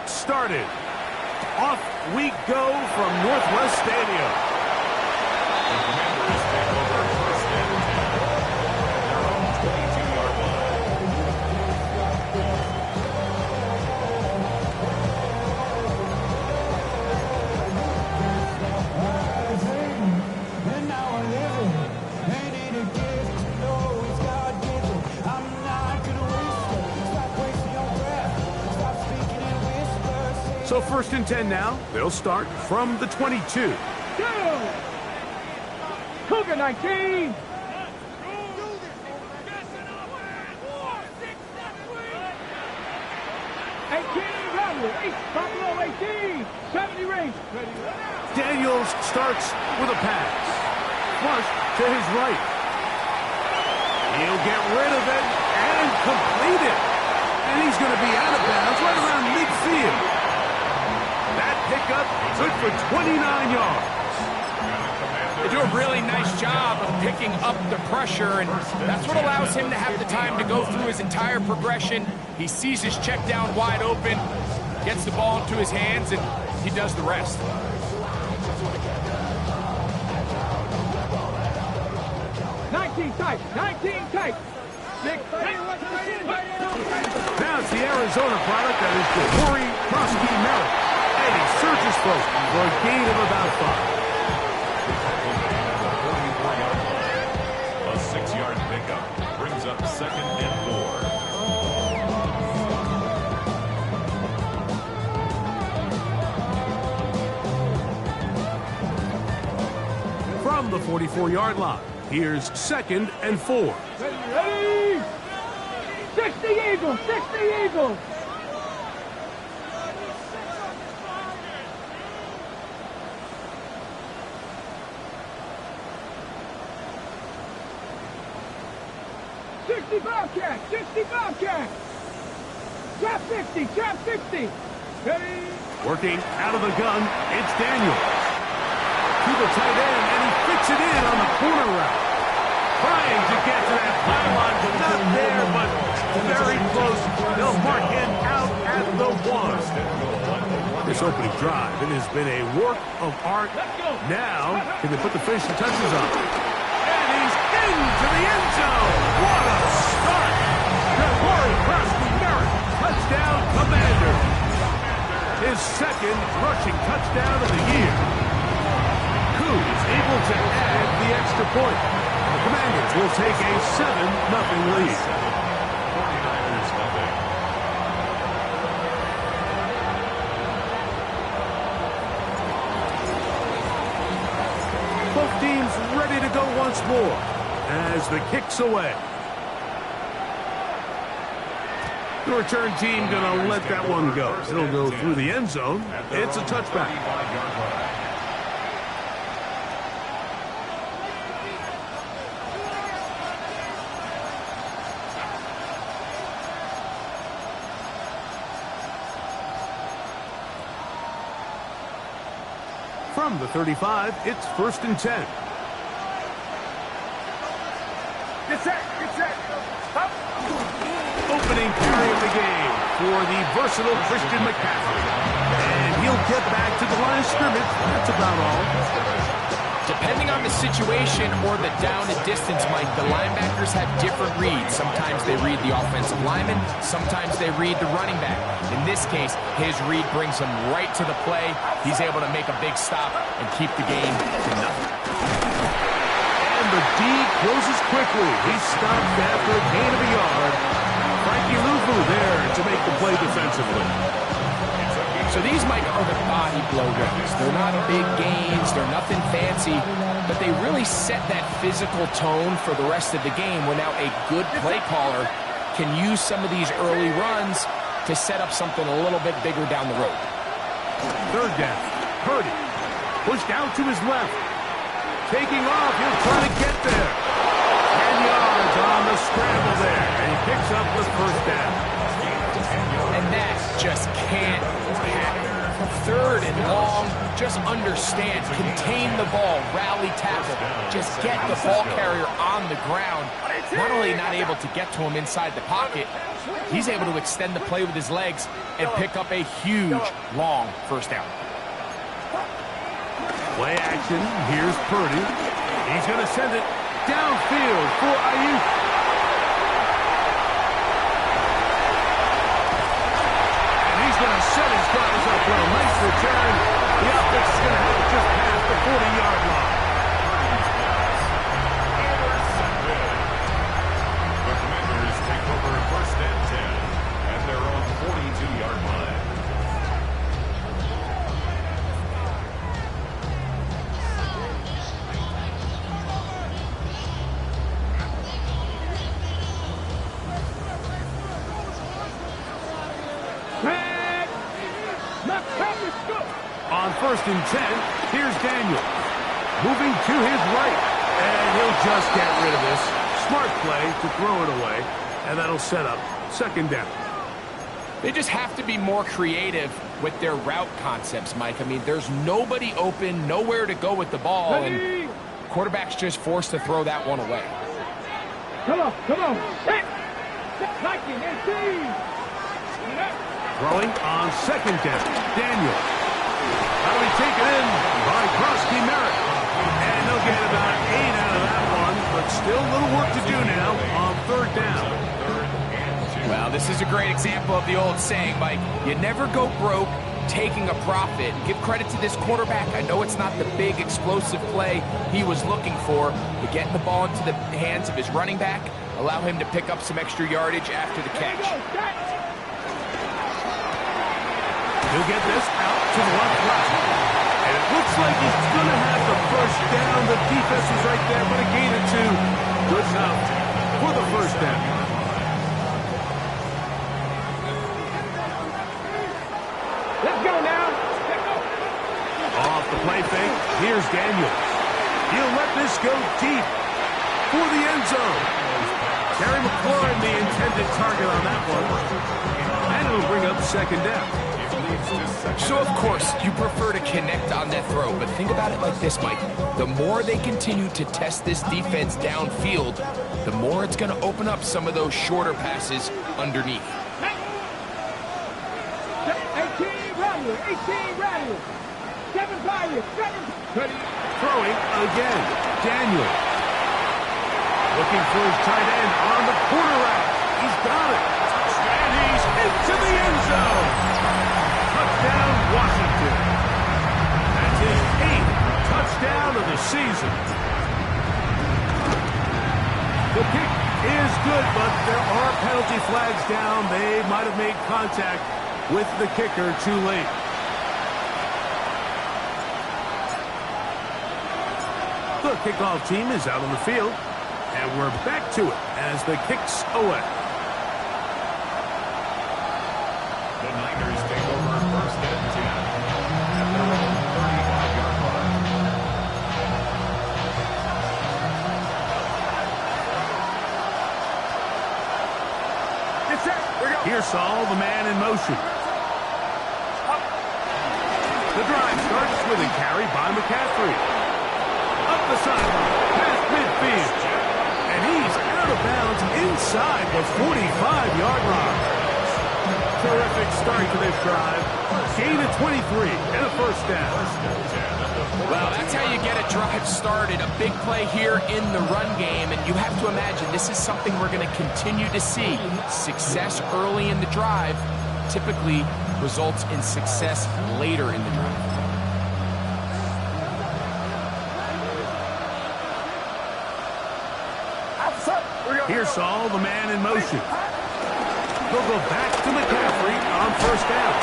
Contact started. Off we go from Northwest Stadium. The Commanders take over first and 10 at their own 22-yard So first and 10 now. They'll start from the 22. Cougar 19. 18, 70 range. Daniels starts with a pass. Flush to his right. He'll get rid of it and complete it. And he's going to be out of bounds right around midfield. That pickup good for 29 yards. They do a really nice job of picking up the pressure, and that's what allows him to have the time to go through his entire progression. He sees his check down wide open, gets the ball into his hands, and he does the rest. Tight. Now it's the Arizona product that is Corey Krosky-Merritt. And he surges forward for a gain of about 5. A 6-yard pickup brings up second and 4. From the 44-yard line, here's second and 4. Ready? 60 Eagles. 60 Bobcat. Trap 50. Ready? Working out of the gun, it's Daniels. To the tight end, and he fits it in on the corner route. Trying to get to that pylon, but not there, but very close. They'll mark him out at the 1. This opening drive, it has been a work of art. Now, can they put the finishing touches on? And he's into the end zone. What a start! Corey Krosky-Merritt, touchdown Commander. His second rushing touchdown of the year. Koo is able to add the extra point. The Commanders will take a 7-0 lead. 49ers nothing. Both teams ready to go once more as the kick's away. The return team going to let that one go. It'll go through the end zone. It's a touchback. From the 35, it's first and 10. Get set. Up. Opening carry of the game for the versatile Christian McCaffrey. And he'll get back to the line of scrimmage. That's about all. Depending on the situation or the down and distance, Mike, the linebackers have different reads. Sometimes they read the offensive lineman. Sometimes they read the running back. In this case, his read brings him right to the play. He's able to make a big stop and keep the game to nothing. And the D closes quickly. He stopped after a gain of a yard. Frankie Luvu there to make the play defensively. So these, Mike, are the body blow runs. They're not big gains. They're nothing fancy. But they really set that physical tone for the rest of the game where now a good play caller can use some of these early runs to set up something a little bit bigger down the road. Third down. Purdy pushed out to his left. Taking off. He'll try to get there. 10 yards on the scramble there. And he picks up the first down. And that just can't happen. 3rd and long, just understand, contain the ball, rally tackle, just get the ball carrier on the ground. Not only not able to get to him inside the pocket, he's able to extend the play with his legs and pick up a huge, long first down. Play action. Here's Purdy. He's going to send it downfield for Ayuk. And he's going to set his guys up with a nice return. The offense is going to have it just past the 40-yard line. The Commanders take over 1st and 10 at their own 42-yard line. On 1st and 10, here's Daniel. Moving to his right. And he'll just get rid of this. Smart play to throw it away. And that'll set up 2nd down. They just have to be more creative with their route concepts, Mike. I mean, there's nobody open, nowhere to go with the ball, and quarterback's just forced to throw that one away. Come on, come on. Hey! Throwing on 2nd down. Daniel. That'll be taken in by Krosky Merritt. And they'll get about 8 out of that one, but still a little work to do now on 3rd down. Well, this is a great example of the old saying, Mike. You never go broke taking a profit. Give credit to this quarterback. I know it's not the big explosive play he was looking for, but getting the ball into the hands of his running back, allow him to pick up some extra yardage after the catch. He'll get this out to the left side. And it looks like he's going to have the 1st down. The defense is right there, but a gain of 2. Good enough for the 1st down. Let's go now. Off the play fake, here's Daniels. He'll let this go deep for the end zone. Terry McLaurin, the intended target on that one. And it'll bring up 2nd down. So, of course, you prefer to connect on that throw, but think about it like this, Mike. The more they continue to test this defense downfield, the more it's going to open up some of those shorter passes underneath. 18 Radius, 18 Radius. 7 Radius, 7. Throwing again. Daniel. Looking for his tight end on the corner route. He's got it. And he's into the end zone. Touchdown, Washington. That's his 8th touchdown of the season. The kick is good, but there are penalty flags down. They might have made contact with the kicker too late. The kickoff team is out on the field, and we're back to it as the kick's away. The Niners take over 1st and 10 at their own 35-yard line. Get set. Here's Saul, the man in motion. The drive starts with a carry by McCaffrey. Up the sideline, past midfield. And he's out of bounds inside the 45-yard line. Terrific start to this drive. Gain of 23 and a 1st down. Well, that's how you get a drive started. A big play here in the run game, and you have to imagine this is something we're going to continue to see. Success early in the drive typically results in success later in the drive. Here's Saul, the man in motion. He'll go back to McCaffrey on 1st down.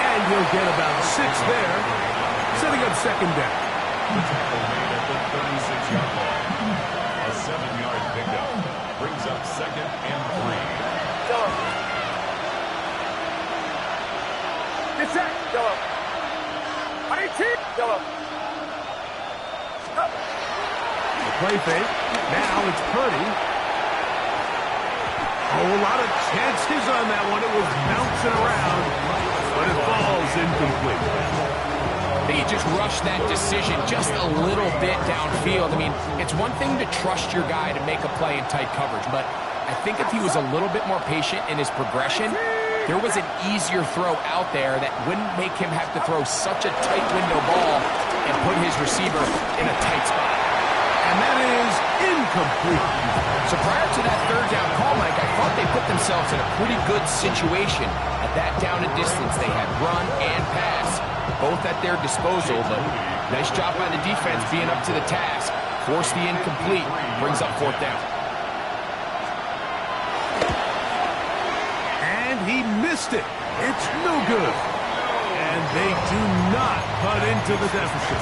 And he'll get about 6 there, setting up 2nd down. The tackle made at the 36-yard line. A 7-yard pickup brings up 2nd and 3. Get set. The play fake. Now it's Purdy. Oh, a lot of chances on that one. It was bouncing around, but it falls incomplete. I think he just rushed that decision just a little bit downfield. I mean, it's one thing to trust your guy to make a play in tight coverage, but I think if he was a little bit more patient in his progression, there was an easier throw out there that wouldn't make him have to throw such a tight window ball and put his receiver in a tight spot. And that is incomplete. So prior to that third down call, Mike, I thought they put themselves in a pretty good situation at that down and distance. They had run and pass, both at their disposal, but nice job by the defense being up to the task. Force the incomplete, brings up fourth down. And he missed it. It's no good. And they do not cut into the deficit.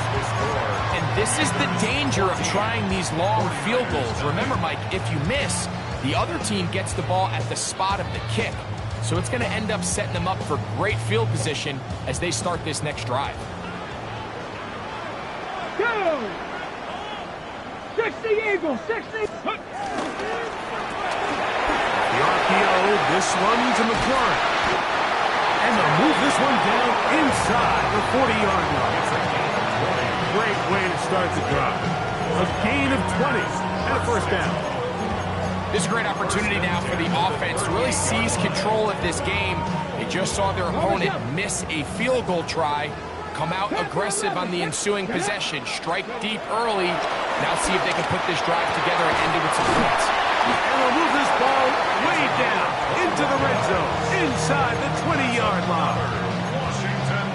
And this is the danger of trying these long field goals. Remember, Mike, if you miss, the other team gets the ball at the spot of the kick. So it's going to end up setting them up for great field position as they start this next drive. Go! 60 Eagles, 60. The RPO, this one to McLaurin. And they'll move this one down inside the 40-yard line. Great way to start the drive. A gain of 20 and a first down. This is a great opportunity now for the offense to really seize control of this game. They just saw their opponent miss a field goal try, come out aggressive on the ensuing possession, strike deep early. Now see if they can put this drive together and end it with some points. And they'll move this ball way down into the red zone, inside the 20-yard line.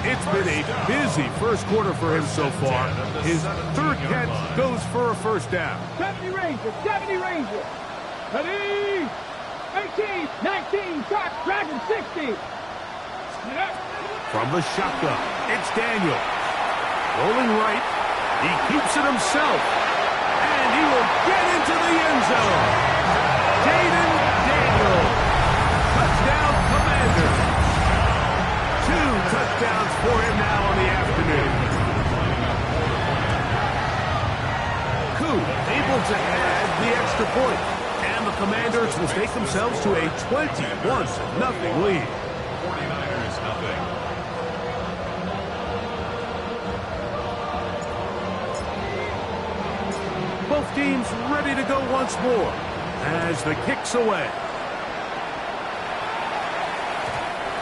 It's been a busy first quarter for him so far. His third catch goes for a first down. 70 Rangers, 70 Rangers. Ready? 18, 19, start, Dragon 60. From the shotgun, it's Daniel. Rolling right, he keeps it himself. And he will get into the end zone. Jaden Daniel. Touchdown, Commander. 2 touchdowns for him now on the afternoon. Koo able to add the extra point. And the Commanders will take themselves to a 21-0 lead. 49ers nothing. Both teams ready to go once more as the kick's away.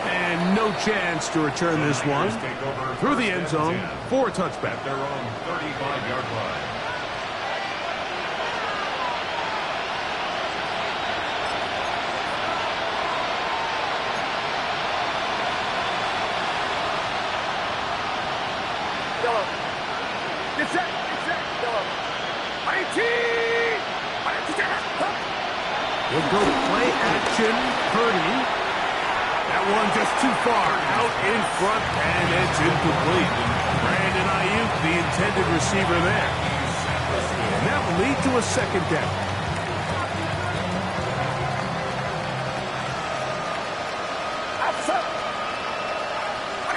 And no chance to return this one through the end zone for a touchback. Their own 35-yard line. Get set, get set. We'll go play action. Purdy. That one just too far. Out in front, and it's incomplete. Brandon Ayuk, the intended receiver there. And that will lead to a second down. Outside.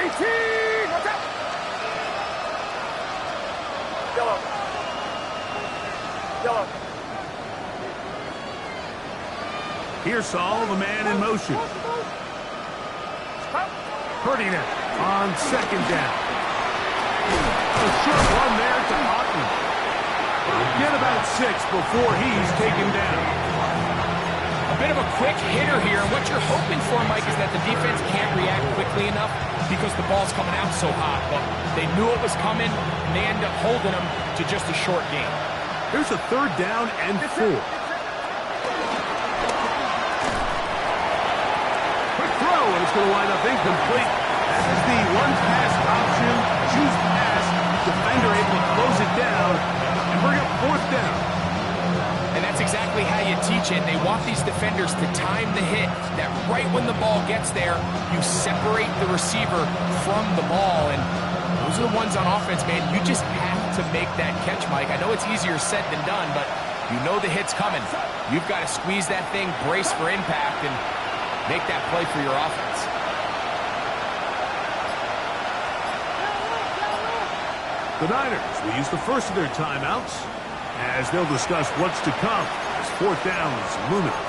18, watch out. Yellow. Pearsall, the man in motion. Purdy now on second down. A short one there to Otten. Get about 6 before he's taken down. A bit of a quick hitter here. What you're hoping for, Mike, is that the defense can't react quickly enough because the ball's coming out so hot. But they knew it was coming, and they end up holding them to just a short game. Here's a third down and 4. Quick throw, and it's going to wind up incomplete. That is the one-pass option, choose pass. Defender able to close it down and bring up fourth down. And that's exactly how you teach it. They want these defenders to time the hit, that right when the ball gets there, you separate the receiver from the ball. And those are the ones on offense, man. You just have to make that catch, Mike. I know it's easier said than done, but you know the hit's coming. You've got to squeeze that thing, brace for impact, and make that play for your offense. The Niners will use the first of their timeouts as they'll discuss what's to come as fourth down is looming.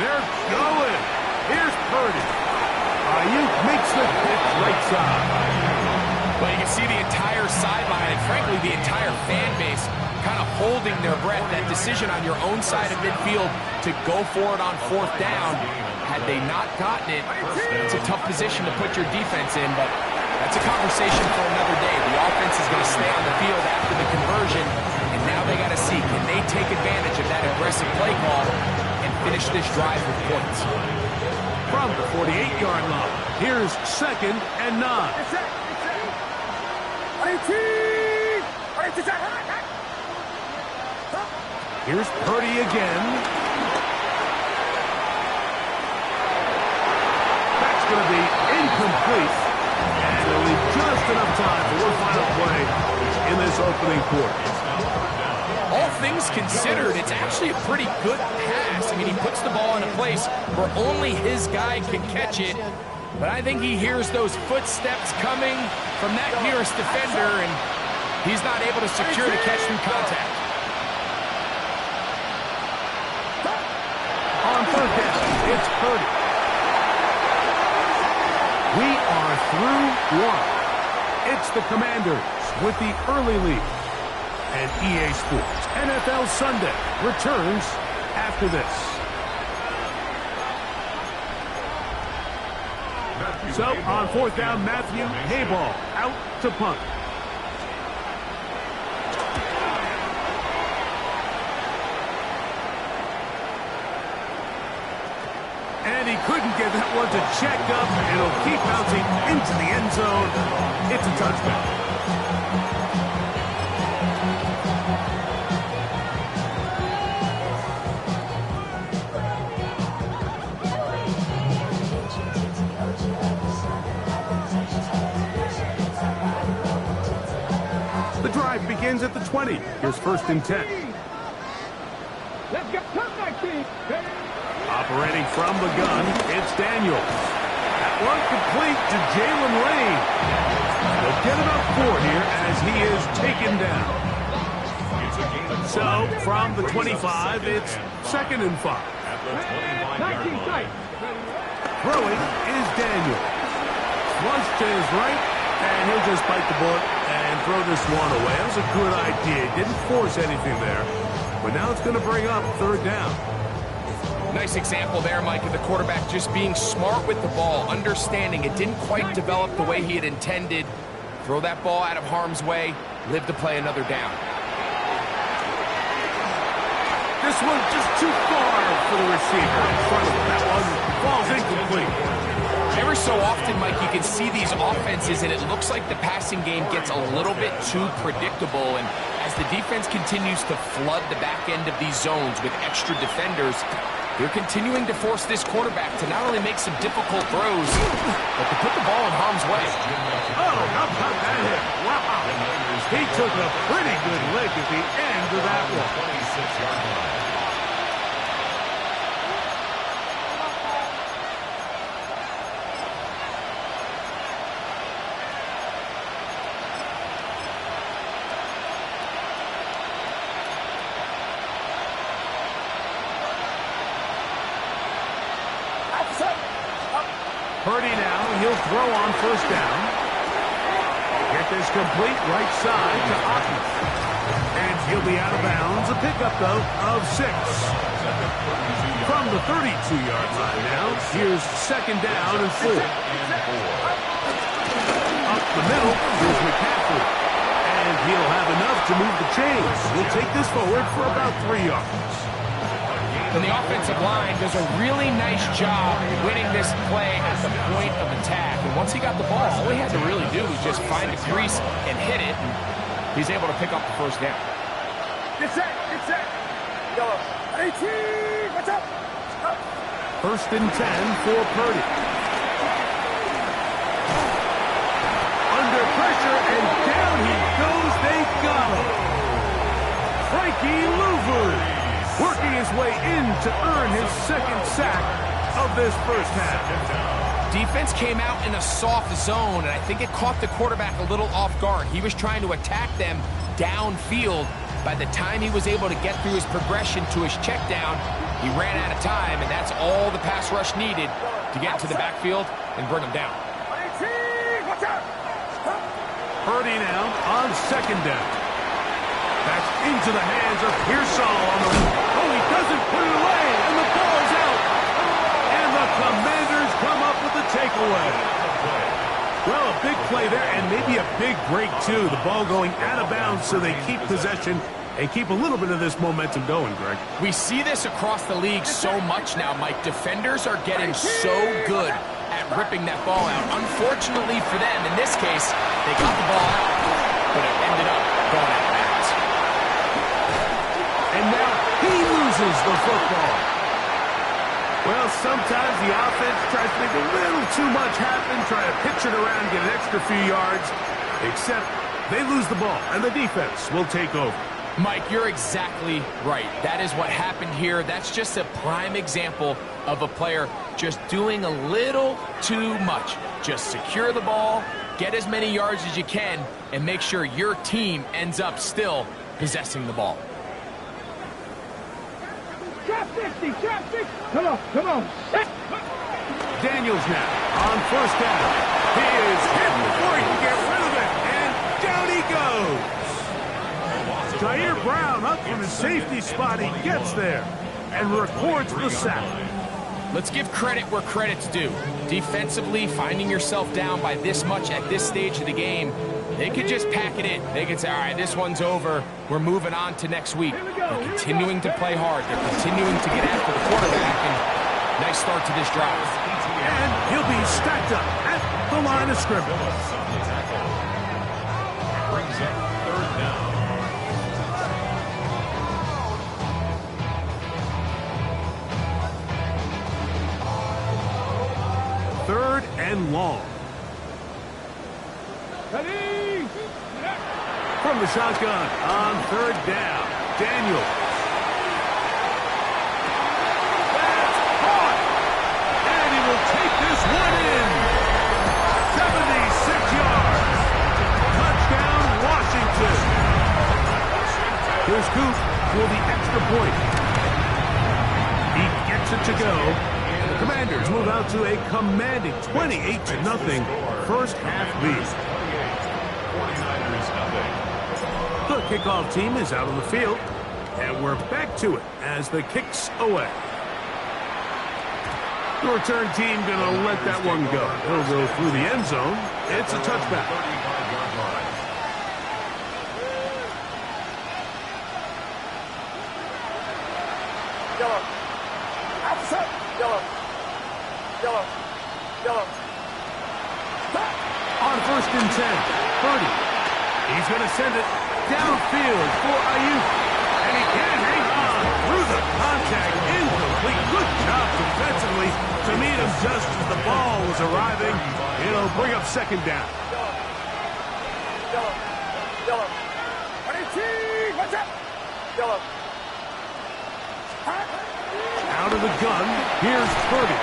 They're going. Here's Purdy. Ayuk makes the pitch right side. Well, you can see the entire sideline and, frankly, the entire fan base kind of holding their breath. That decision on your own side of midfield to go for it on 4th down, had they not gotten it, it's a tough position to put your defense in, but that's a conversation for another day. The offense is going to stay on the field after the conversion, and now they got to see, can they take advantage of that aggressive play call and finish this drive with points? From the 48-yard line, here's 2nd and 9. Here's Purdy again. That's going to be incomplete. And it'll leave just enough time for one final play in this opening quarter. All things considered, it's actually a pretty good pass. I mean, he puts the ball in a place where only his guy can catch it. But I think he hears those footsteps coming from that nearest defender, and he's not able to secure the catch through contact. On 3rd down, it's Purdy. We are through 1. It's the Commanders with the early lead. And EA Sports NFL Sunday returns after this. So, on 4th down, Matthew Hayball out to punt. And he couldn't get that one to check up. It'll keep bouncing into the end zone. It's a touchdown. The drive begins at the 20. Here's 1st and 10. Let's go. Come back, team. Operating from the gun, it's Daniels. That one complete to Jalen Lane. They'll get about 4 here as he is taken down. So, from the 25, it's 2nd and 5. 19 sight. Throwing is Daniels. Once to his right, and he'll just bite the bullet and throw this one away. That was a good idea. Didn't force anything there. But now it's going to bring up 3rd down. Nice example there, Mike, of the quarterback just being smart with the ball, understanding it didn't quite develop the way he had intended. Throw that ball out of harm's way, live to play another down. This one just too far for the receiver in front of him. That one falls incomplete. Every so often, Mike, you can see these offenses, and it looks like the passing game gets a little bit too predictable. And as the defense continues to flood the back end of these zones with extra defenders, they're continuing to force this quarterback to not only make some difficult throws, but to put the ball in harm's way. Oh, how about that hit? Wow. He took a pretty good lick at the end of that one. 26-yard line. Purdy now, he'll throw on 1st down. Get this complete right side to Otten. And he'll be out of bounds. A pickup, though, of 6. From the 32-yard line now, here's 2nd down and 4. Up the middle, here's McCaffrey. And he'll have enough to move the chains. He'll take this forward for about 3 yards. And the offensive line does a really nice job winning this play at the point of attack. And once he got the ball, all he had to really do was just find the crease and hit it. And he's able to pick up the 1st down. Get set. Get set. Go. 18. What's up? 1st and 10 for Purdy. Under pressure, and down he goes. They got him. Frankie Louvu working his way in to earn his 2nd sack of this 1st half. defense came out in a soft zone, and I think it caught the quarterback a little off guard. He was trying to attack them downfield. By the time he was able to get through his progression to his check down, he ran out of time, and that's all the pass rush needed to get into the backfield and bring him down. Purdy now on second down. Back into the hands of Pearsall on the... Oh, he doesn't put it away, and the ball's out. And the Commanders come up with the takeaway. Well, a big play there, and maybe a big break, too. The ball going out of bounds so they keep possession and keep a little bit of this momentum going, Greg. We see this across the league so much now, Mike. Defenders are getting so good at ripping that ball out. Unfortunately for them, in this case, they got the ball out, but it ended up going out of bounds. And now he loses the football. Well, sometimes the offense tries to make a little too much happen, try to pitch it around, get an extra few yards, except they lose the ball, and the defense will take over. Mike, you're exactly right. That is what happened here. That's just a prime example of a player just doing a little too much. Just secure the ball, get as many yards as you can, and make sure your team ends up still possessing the ball. Trap 60, trap 60. Come on, come on. Daniels now on first down. He is hit before he can get rid of it, and down he goes. Jair Brown up from his safety spot. He gets there and records the sack. Let's give credit where credit's due. Defensively, finding yourself down by this much at this stage of the game, they could just pack it in. They could say, all right, this one's over. We're moving on to next week. They're continuing to play hard. They're continuing to get after the quarterback, and nice start to this drive. And he'll be stacked up at the line of scrimmage. Brings up third down. Third and long. Ready? From the shotgun on third down. Daniels. That's caught. And he will take this one in. 76 yards. Touchdown, Washington. Here's Coop for the extra point. He gets it to go. The Commanders move out to a commanding 28-0 first half lead. 49ers nothing. The kickoff team is out on the field, and we're back to it as the kick's away. The return team going to let that one go. It'll go through the end zone. It's a touchback. 35-yard line. Yellow. Outside. Yellow. Yellow. Yellow. On first and 10, Purdy. He's going to send it downfield for Ayuk. And he can't hang on through the contact. Incomplete. Good job defensively to meet him just as the ball was arriving. It'll bring up second down. Yellow. Yellow. 22. Watch out. Yellow. Out of the gun, here's Purdy.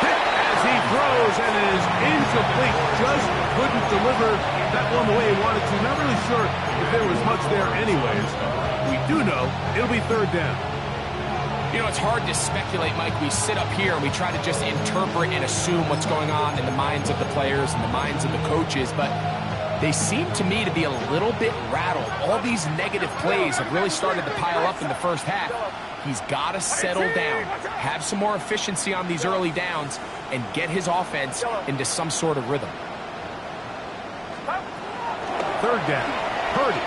Hit as he throws, and it is incomplete. Just couldn't deliver that one the way he wanted to. Not really sure if there was much there anyways. We do know it'll be third down. You know, it's hard to speculate, Mike. We sit up here and we try to just interpret and assume what's going on in the minds of the players and the minds of the coaches, but they seem to me to be a little bit rattled. All these negative plays have really started to pile up in the first half. He's got to settle down, have some more efficiency on these early downs, and get his offense into some sort of rhythm. Third down, Purdy.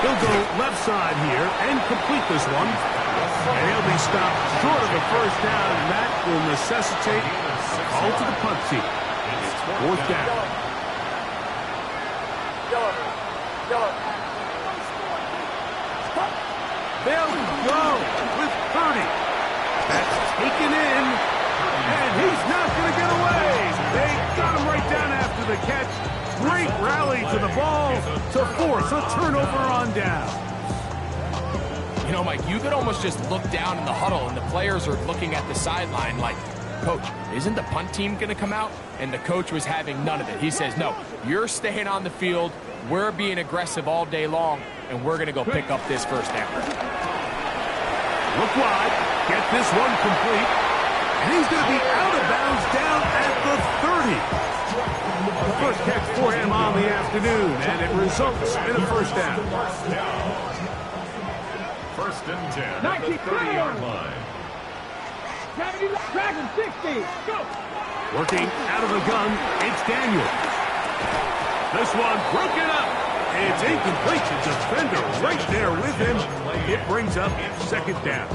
He'll go left side here and complete this one. And he'll be stopped short of the first down, and that will necessitate a call to the punt team. Fourth down. They'll go with Purdy. That's taken in, and he's not going to get away. They got him right down after the catch. Great rally to the ball to force a turnover on down. You know, Mike, you could almost just look down in the huddle, and the players are looking at the sideline like, coach, isn't the punt team going to come out? And the coach was having none of it. He says, no, you're staying on the field. We're being aggressive all day long, and we're going to go pick up this first down. Look wide. Get this one complete. And he's going to be out of bounds down at the 30. First catch for him on the afternoon, and it results in a first down. First and 10 at the 30-yard line. Dragon 60. Go. Working out of the gun, it's Daniel. This one broken up. It's incomplete. The defender right there with him. It brings up second down.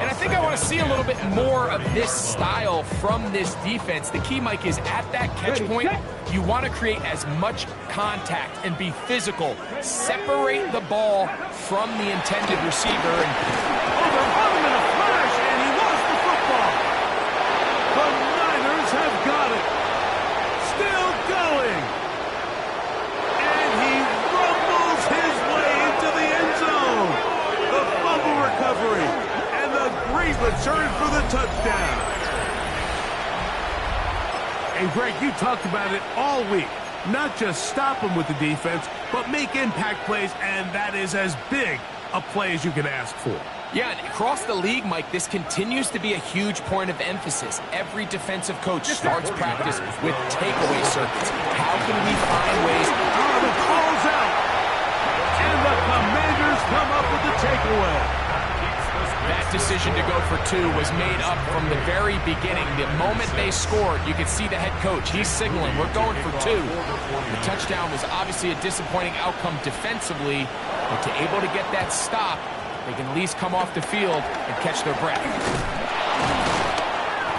And I think I want to see a little bit more of this style from this defense. The key, Mike, is at that catch point, you want to create as much contact and be physical. Separate the ball from the intended receiver. And overrun him in a flash, and he lost the football. The Niners have got it. Still going. And he rumbles his way into the end zone. The fumble recovery. Great return for the touchdown. And Greg, you talked about it all week. Not just stop them with the defense, but make impact plays, and that is as big a play as you can ask for. Yeah, and across the league, Mike, this continues to be a huge point of emphasis. Every defensive coach starts practice with takeaway circuits. How can we find ways? Oh, the call's out. And the Commanders come up with the takeaway. That decision to go for two was made up from the very beginning. The moment they scored, you could see the head coach. He's signaling, we're going for two. The touchdown was obviously a disappointing outcome defensively, but to able to get that stop, they can at least come off the field and catch their breath.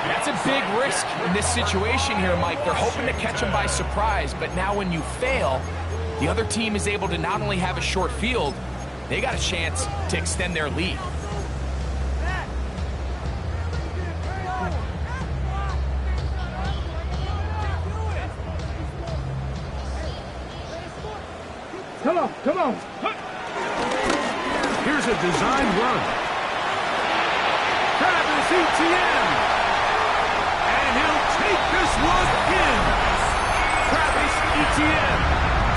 That's a big risk in this situation here, Mike. They're hoping to catch them by surprise, but now when you fail, the other team is able to not only have a short field, they got a chance to extend their lead. Come on. Here's a design run. Travis Etienne. And he'll take this one in. Travis Etienne.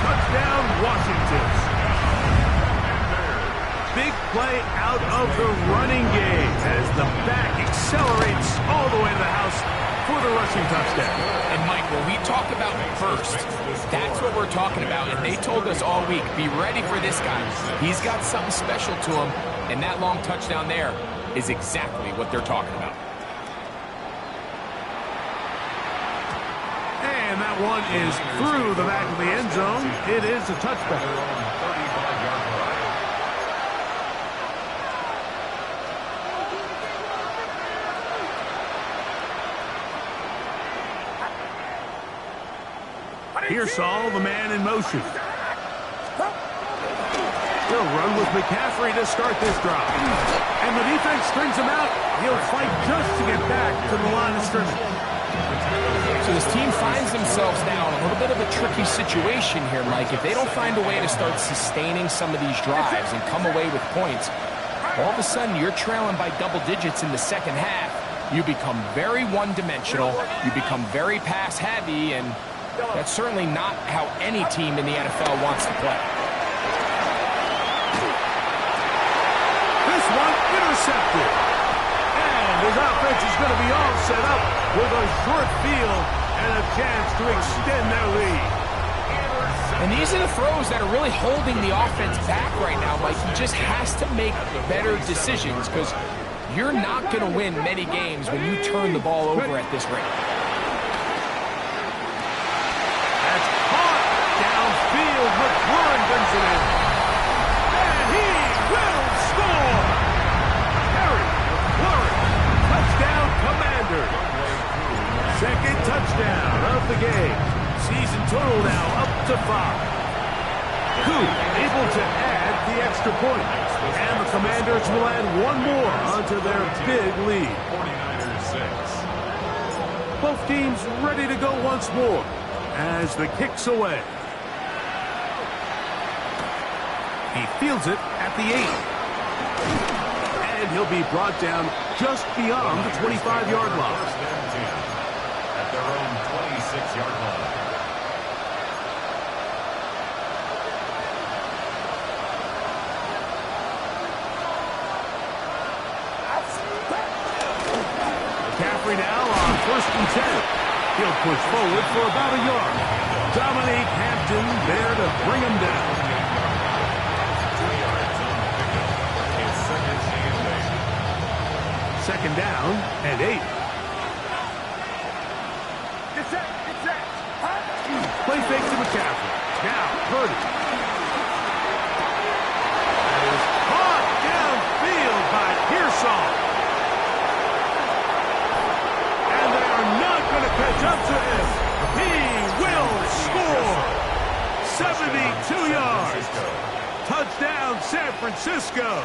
Touchdown, Washington. Big play out of the running game as the back accelerates all the way to the house for the rushing touchdown. And Mike, when we talk about first, that's what we're talking about. And they told us all week, be ready for this guy. He's got something special to him, and that long touchdown there is exactly what they're talking about. And that one is through the back of the end zone. It is a touchback. Here's Saul, the man in motion. He'll run with McCaffrey to start this drive. And the defense strings him out. He'll fight just to get back to the line of scrimmage. So this team finds themselves now in a little bit of a tricky situation here, Mike. If they don't find a way to start sustaining some of these drives and come away with points, all of a sudden you're trailing by double digits in the second half. You become very one-dimensional. You become very pass-heavy, and that's certainly not how any team in the NFL wants to play. This one intercepted. And his offense is going to be all set up with a short field and a chance to extend their lead. And these are the throws that are really holding the offense back right now, Mike. He just has to make better decisions because you're not going to win many games when you turn the ball over at this rate. McLaurin brings it in. And he will score. Terry McLaurin. Touchdown, Commanders. Second touchdown of the game. Season total now up to 5. Coop able to add the extra point. And the Commanders will add one more onto their big lead. 49ers 6. Both teams ready to go once more as the kick's away. He fields it at the 8. and he'll be brought down just beyond the 25-yard line. First and 10 at their own 26-yard line. McCaffrey now on first and 10. He'll push forward for about a yard. Dominique Hampton there to bring him down. 2 yards on the pickup. It's second and 8. Second down and 8. Get set. Play fake to McCaffrey. Now Purdy. That is caught downfield by Pearsall. And they are not going to catch up to him. He will score. 72 yards. Touchdown, San Francisco.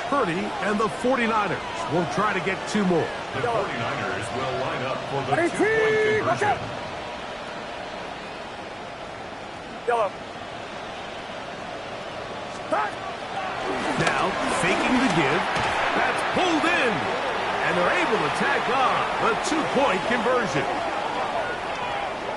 Purdy and the 49ers will try to get 2 more. The 49ers will line up for the 2-point conversion. Now, faking the give. That's pulled in. And they're able to tack on the 2-point conversion.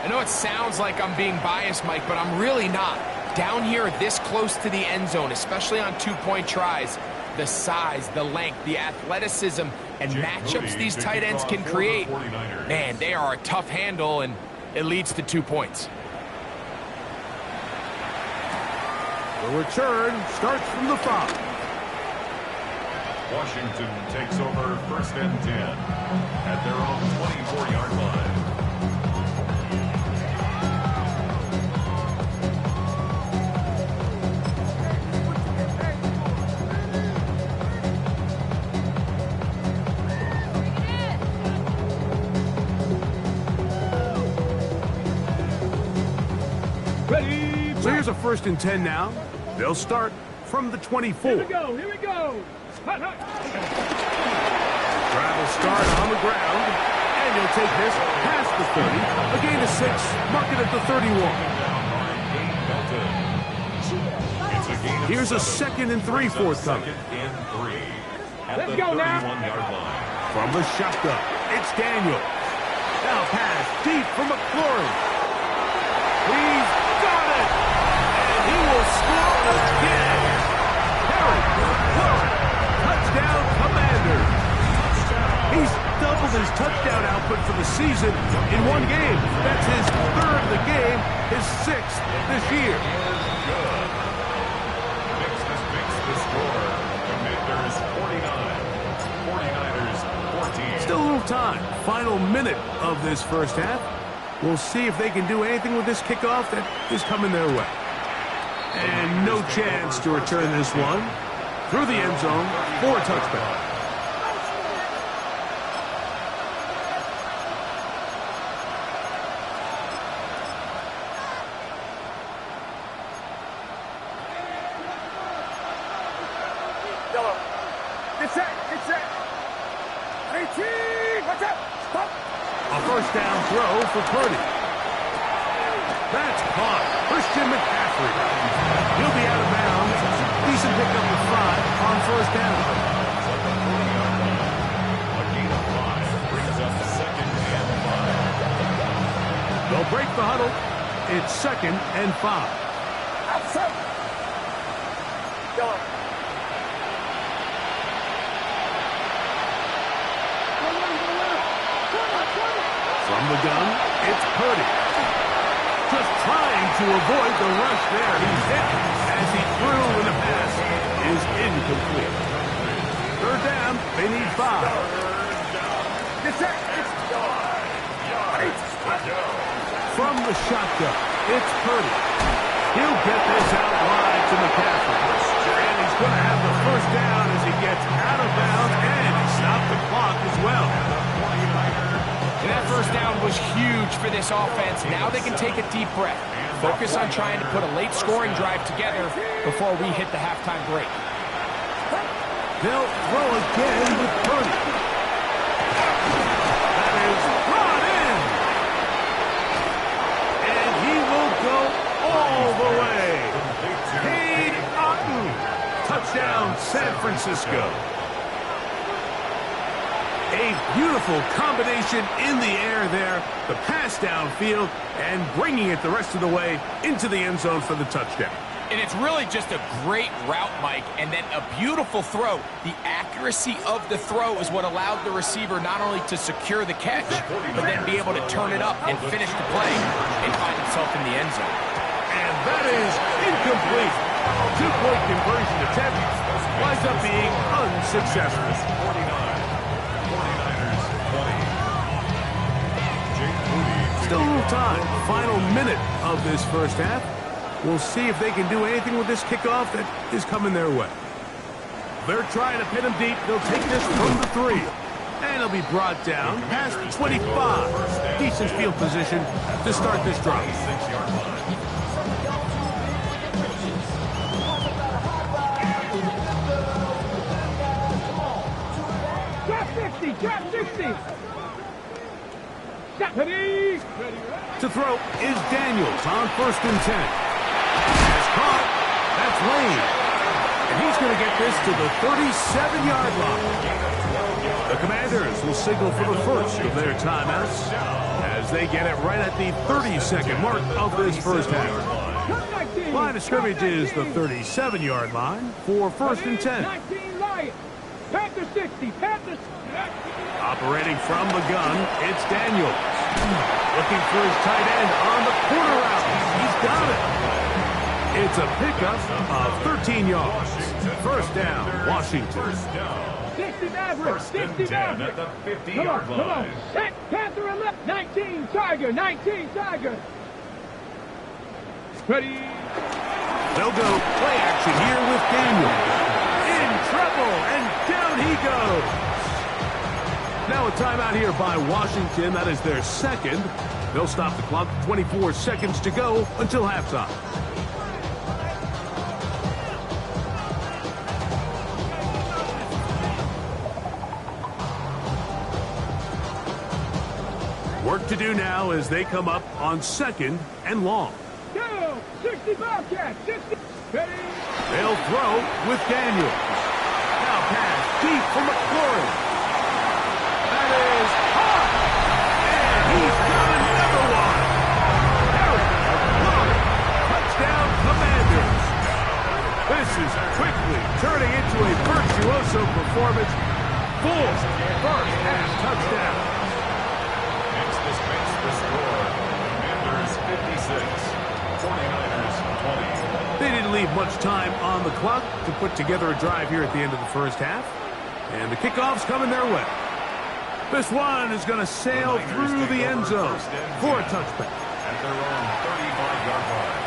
I know it sounds like I'm being biased, Mike, but I'm really not. Down here this close to the end zone, especially on 2-point tries, the size, the length, the athleticism, and matchups these tight ends can create, man, they are a tough handle, and it leads to 2 points. The return starts from the 5. Washington takes over first and 10 at their own 24-yard line. Ready. So here's a first and 10 now. They'll start from the 24. Here we go. Hut. Travel start on the ground. And he'll take this past the 30. A gain of 6. Mark it at the 31. Here's a second and 3 forthcoming. Second and 3 at Let's the go now. 31-yard line. From the shotgun, it's Daniel. Now pass deep for McLaurin. He's got it! And he will score again. Harry McLaurin, touchdown Commanders. He's doubled his touchdown output for the season in one game. That's his 3rd of the game, his 6th this year. Good. Makes the score. Commanders 49. 49ers 14. Still a little time. Final minute of this first half. We'll see if they can do anything with this kickoff that is coming their way. And no chance to return this one. Through the end zone for a touchback. Get set. 18. Watch out. Stop. A first down throw for Purdy. That's caught. Christian McCaffrey. He'll be out of bounds. Decent pickup of 5 on first down. A gain of 5 brings up second and 5. They'll break the huddle. It's second and 5. Outside. Go. From the gun, it's Purdy. Just trying to avoid the rush there. He's hit as he threw in the pass is incomplete. 3rd down, they need 5. Get set. From the shotgun, it's Purdy. He'll get this out wide to McCaffrey. And he's going to have the first down as he gets out of bounds and stop the clock as well. And that first down was huge for this offense. Now they can take a deep breath. Focus on trying to put a late scoring drive together before we hit the halftime break. They'll throw again with Purdy. That is brought in. And he will go all the way. Cade Otton. Touchdown, San Francisco. A beautiful combination in the air there. The pass downfield and bringing it the rest of the way into the end zone for the touchdown. And it's really just a great route, Mike, and then a beautiful throw. The accuracy of the throw is what allowed the receiver not only to secure the catch, but then be able to turn it up and finish the play and find himself in the end zone. And that is incomplete. Two-point conversion attempt winds up being unsuccessful. 49ers 20. Still a little time. Final minute of this first half. We'll see if they can do anything with this kickoff that is coming their way. They're trying to pin him deep. They'll take this from the 3. And it'll be brought down past the 25. Decent field position to start this drive. 6-yard line. Drop 60. Ready. To throw is Daniels on 1st and 10. Has caught. That's Lane. And he's going to get this to the 37-yard line. The Commanders will signal for the first of their timeouts as they get it right at the 32nd mark of this first half. Line of scrimmage is the 37-yard line for 1st and 10. 19 Lions. Panther 60. Panthers. Operating from the gun, it's Daniels. Looking for his tight end on the corner route. He's got it. It's a pickup of 13 yards. First down, Washington. 60 Maverick. 60 Maverick. At the 50-yard Come on. line. Set. Panther 11. 19 Tiger. 19 Tiger. Ready. They'll go play action here with Daniels. In trouble, and down he goes. Now a timeout here by Washington. That is their second. They'll stop the clock. 24 seconds to go until halftime. Work to do now as they come up on 2nd and long. Go. 60 Bobcats. 60. Ready. They'll throw with Daniels. Now pass deep for McLaurin. That is hot. And he's got another one. Eric McLaurin. Touchdown Commanders. This is quickly turning into a virtuoso performance. Full first half touchdown. Next dispense the score. Commanders 56. 49ers 20. They didn't leave much time on the clock to put together a drive here at the end of the first half. And the kickoff's coming their way. This one is going to sail through the end zone for a touchback. At their own 35-yard line.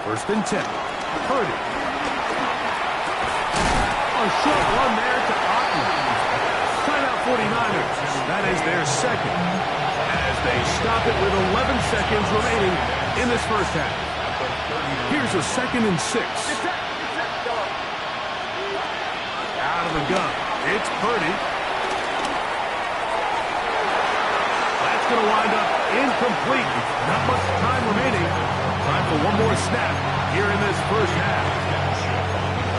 First and 10. Purdy. A short one there to Otten. Timeout 49ers. That is their second. As they stop it with 11 seconds remaining in this first half. Here's a 2nd and 6. Out of the gun. It's Purdy. That's going to wind up incomplete. Not much time remaining. Time for one more snap here in this first half.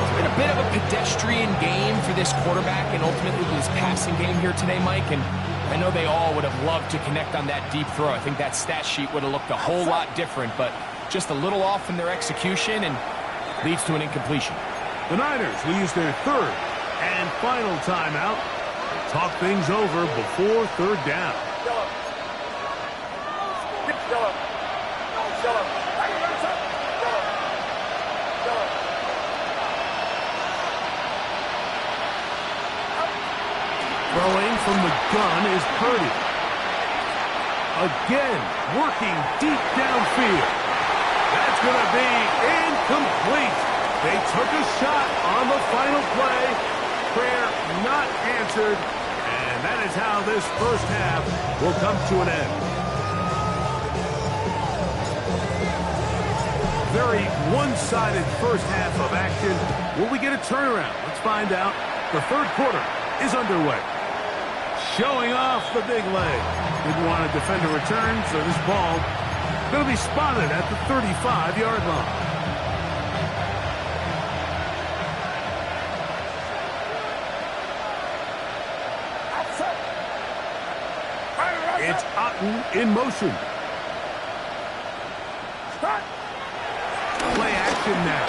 It's been a bit of a pedestrian game for this quarterback and ultimately this passing game here today, Mike. And I know they all would have loved to connect on that deep throw. I think that stat sheet would have looked a whole lot different, but just a little off in their execution and leads to an incompletion. The Niners will use their 3rd and final timeout to talk things over before 3rd down. Throwing from the gun is Purdy. Again, working deep downfield. That's going to be incomplete. They took a shot on the final play. Prayer not answered. And that is how this first half will come to an end. Very one-sided first half of action. Will we get a turnaround? Let's find out The third quarter is underway. Showing off the big leg. Didn't want to defend a return, so this ball going to be spotted at the 35-yard line. It's Otton in motion. Play action now.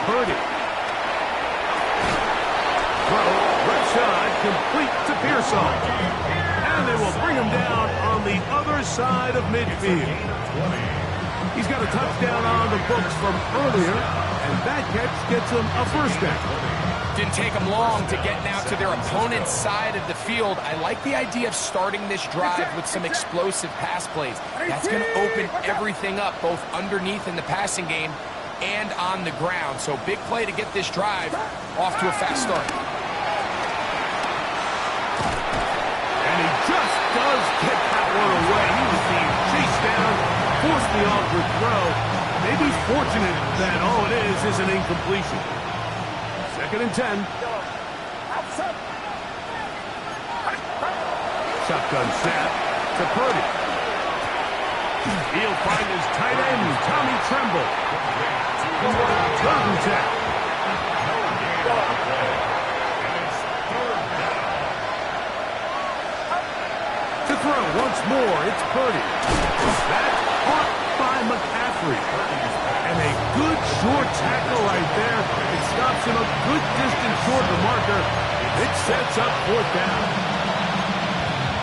Purdy. Throw, left side, complete to Pearsall. And they will bring him down on the other side of midfield. He's got a touchdown on the books from earlier, and that catch gets him a first down. Didn't take them long to get now to their opponent's side of the field. I like the idea of starting this drive with some explosive pass plays. That's going to open everything up, both underneath in the passing game and on the ground. So big play to get this drive off to a fast start. And he just does get that one away. He was being chased down, forced the awkward throw. Maybe he's fortunate that all it is an incompletion. Second and 10. Shotgun snap to Purdy. He'll find his tight end, Tommy Tremble. Third and 10. To throw once more, it's Purdy. That's caught by McCaffrey. And a good short tackle right there. It stops him a good distance short of the marker. It sets up fourth down.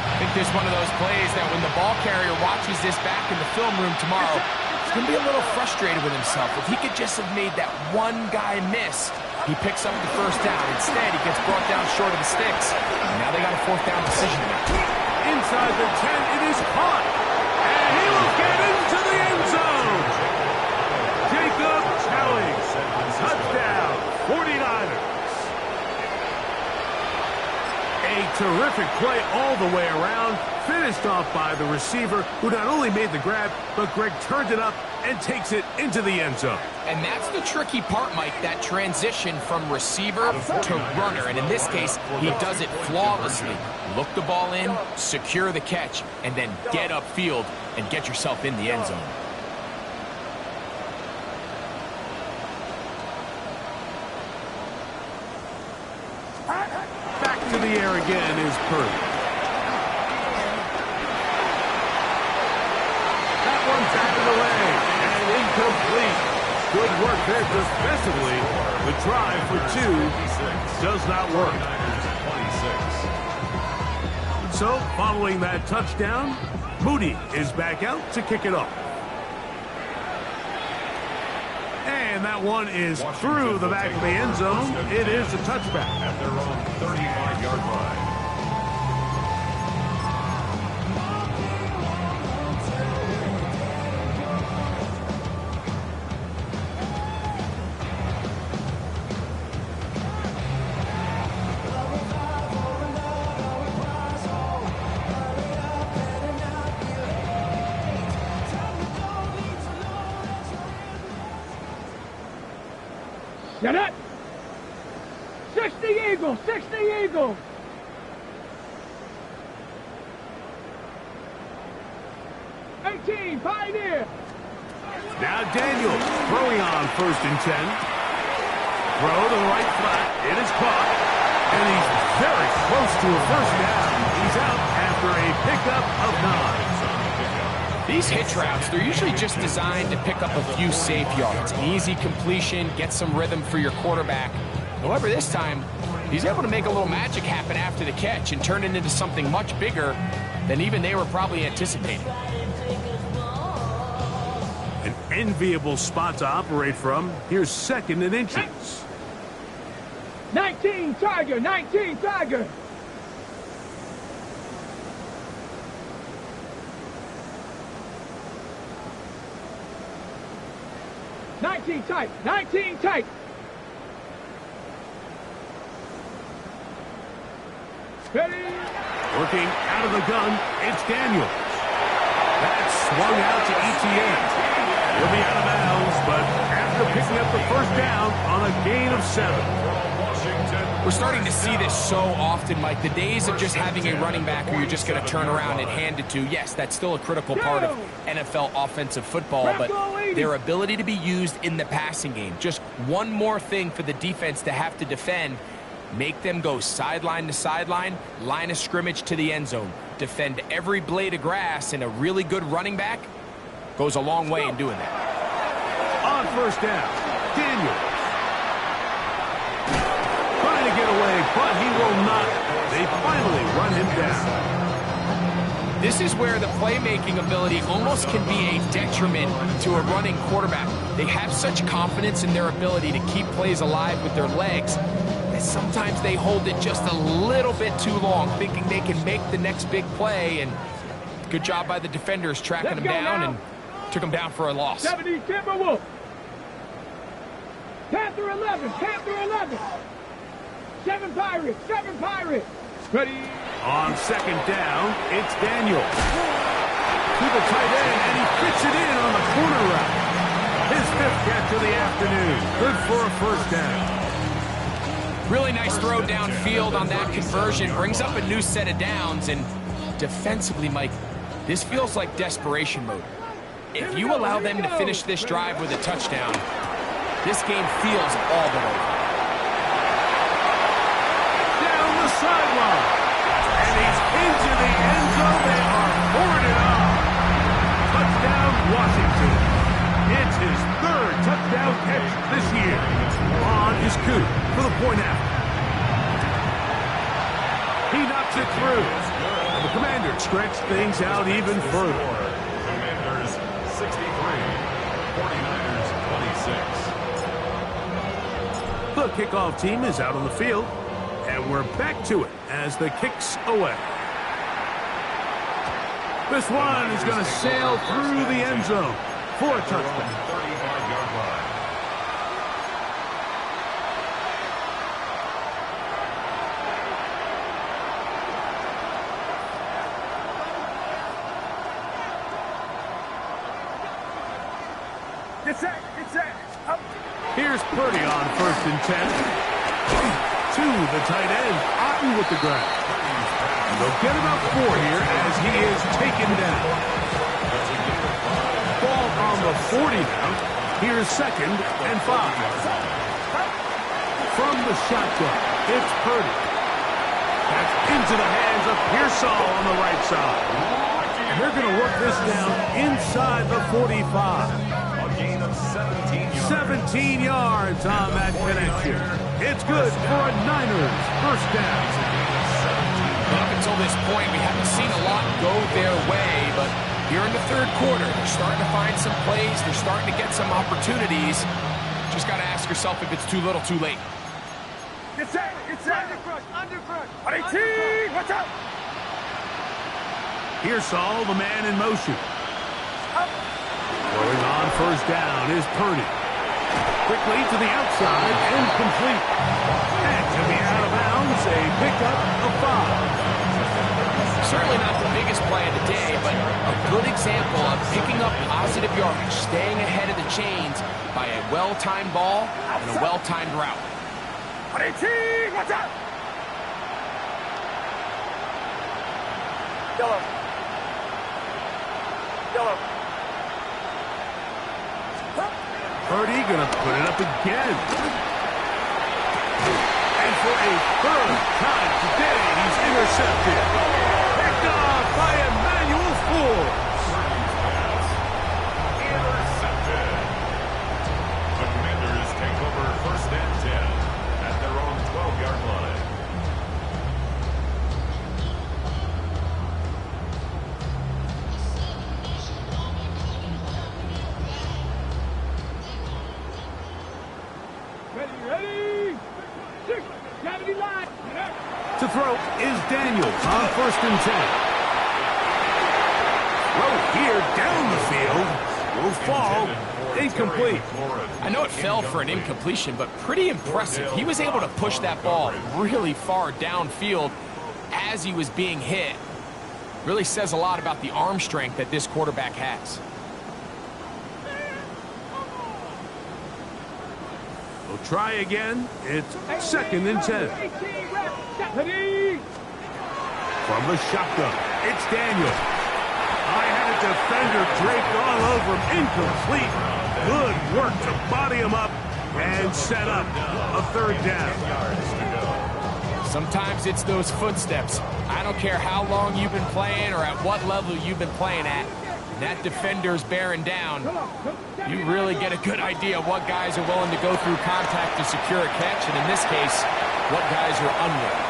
I think there's one of those plays that when the ball carrier watches this back in the film room tomorrow, he's going to be a little frustrated with himself. If he could just have made that one guy miss, he picks up the first down. Instead, he gets brought down short of the sticks. And now they got a fourth down decision to make. Inside the 10, it is caught. And he will get into the end zone. Jacob Kelly, touchdown, 49ers. A terrific play all the way around, finished off by the receiver, who not only made the grab, but Greg turned it up and takes it into the end zone. And that's the tricky part, Mike, that transition from receiver to runner. And in this case, he does it flawlessly. Look the ball in, secure the catch, and then get upfield and get yourself in the end zone. Back to the air again is Purdy. That one's out of the way and incomplete. Good work there defensively. The drive for two does not work. So, following that touchdown, Moody is back out to kick it off. And that one is through the back of the end zone. It is a touchback. At their own 35-yard line. Get it! 60 Eagles! 60 Eagles! Pioneer! Now Daniels throwing on first and 10. Throw to the right flat. It is caught. And he's very close to a first down. He's out after a pickup of 9. These hitch routes, they're usually just designed to pick up a few safe yards. An easy completion, get some rhythm for your quarterback. However, this time, he's able to make a little magic happen after the catch and turn it into something much bigger than even they were probably anticipating. An enviable spot to operate from. Here's second and inches. 19 Tiger! 19 Tiger! Tight, 19 tight. Ready? Working out of the gun, it's Daniels. That's swung out to Etienne. He'll be out of bounds, but after picking up the first down on a gain of 7. Washington We're starting to see this so often, Mike. The days of just having a running back who you're just going to turn around and hand it to, yes, that's still a critical part of NFL offensive football, but their ability to be used in the passing game, just one more thing for the defense to have to defend, make them go sideline to sideline, line of scrimmage to the end zone, defend every blade of grass, and a really good running back goes a long way in doing that. On first down, Daniels. To get away, but he will not. They finally run him down. This is where the playmaking ability almost can be a detriment to a running quarterback. They have such confidence in their ability to keep plays alive with their legs that sometimes they hold it just a little bit too long, thinking they can make the next big play, and good job by the defenders tracking him down and took him down for a loss. 70 Timberwolves. Panther 11, Panther 11. 7 Pirates, 7 Pirates. Ready. On second down, it's Daniels. To the tight end, and he fits it in on the corner route. His 5th catch of the afternoon. Good for a first down. Really nice throw downfield on that conversion. Brings up a new set of downs, and defensively, Mike, this feels like desperation mode. If you allow them to finish this drive with a touchdown, this game feels all but over. Sideline, and he's into the end zone. They are pouring it on. Touchdown, Washington. It's his 3rd touchdown catch this year. On is Coop for the point after. He knocks it through. And the Commanders stretch things out even further. Commanders 63, 49ers 26. The kickoff team is out on the field. And we're back to it as the kick's away. This one is going to sail through the end zone for a touchdown. 35-yard line. Get set. Up. Here's Purdy on 1st and 10. To the tight end, Otten with the grab. They'll get about 4 here as he is taken down. Ball on the 40 now. Here's 2nd and 5. From the shotgun, it's Purdy. That's into the hands of Pearsall on the right side. And they're going to work this down inside the 45. 17 yards on that connection. It's good for a Niners first down. Up until this point, we haven't seen a lot go their way, but here in the 3rd quarter, they're starting to find some plays. They're starting to get some opportunities. Just got to ask yourself if it's too little, too late. Get set. Undercrush. Watch out. Pearsall, the man in motion. Going on first down is Purdy. Quickly to the outside and complete. And to be out of bounds, a pickup of 5. Certainly not the biggest play of the day, but a good example of picking up positive yardage, staying ahead of the chains by a well-timed ball and a well-timed route. Watch out. Yellow. Purdy going to put it up again. And for a 3rd time today, he's intercepted. Picked off by Emmanuel Forbes. Intercepted. The Commanders take over 1st and 10 at their own 12-yard line. Ready. 70 line. To throw is Daniels on 1st and 10. Throw here down the field. Will fall. Incomplete. I know it fell for an incompletion, but pretty impressive. He was able to push that ball really far downfield as he was being hit. Really says a lot about the arm strength that this quarterback has. We'll try again. It's 2nd and 10. 18 reps. Deputy. From the shotgun, it's Daniel. I had a defender draped all over him. Incomplete. Good work to body him up and set up a 3rd down. Sometimes it's those footsteps. I don't care how long you've been playing or at what level you've been playing at. And that defender's bearing down. You really get a good idea of what guys are willing to go through contact to secure a catch, and in this case, what guys are unwilling.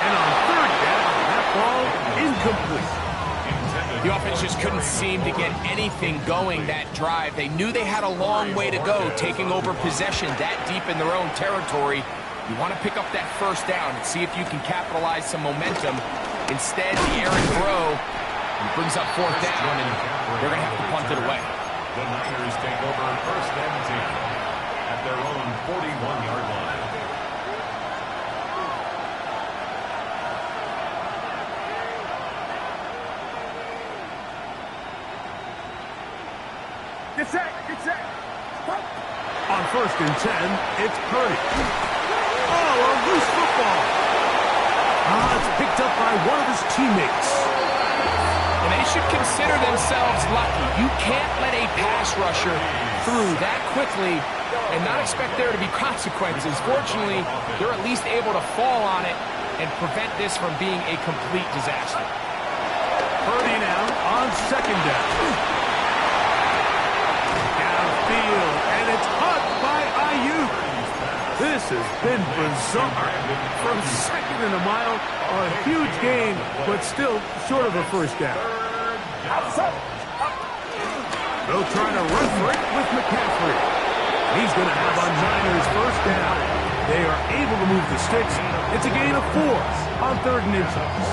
And on 3rd down, that ball incomplete. The offense just couldn't seem to get anything going that drive. They knew they had a long way to go, taking over possession that deep in their own territory. You want to pick up that 1st down and see if you can capitalize some momentum. Instead, the errant throw brings up 4th down, and they're going to have to punt it away. The Niners take over 1st and 10 at their own 41-yard line. Get set. Get set. On 1st and 10, it's Purdy. Oh, a loose football. It's picked up by one of his teammates. And they should consider themselves lucky. You can't let a pass rusher through that quickly and not expect there to be consequences. Fortunately, they're at least able to fall on it and prevent this from being a complete disaster. Purdy now on 2nd down. Downfield, and it's caught by Ayuk. This has been bizarre. From 2nd and a mile, a huge gain, but still short of a 1st down. They'll try to run for it with McCaffrey. He's going to have a Niners 1st down. They are able to move the sticks. It's a gain of 4 on 3rd and inches.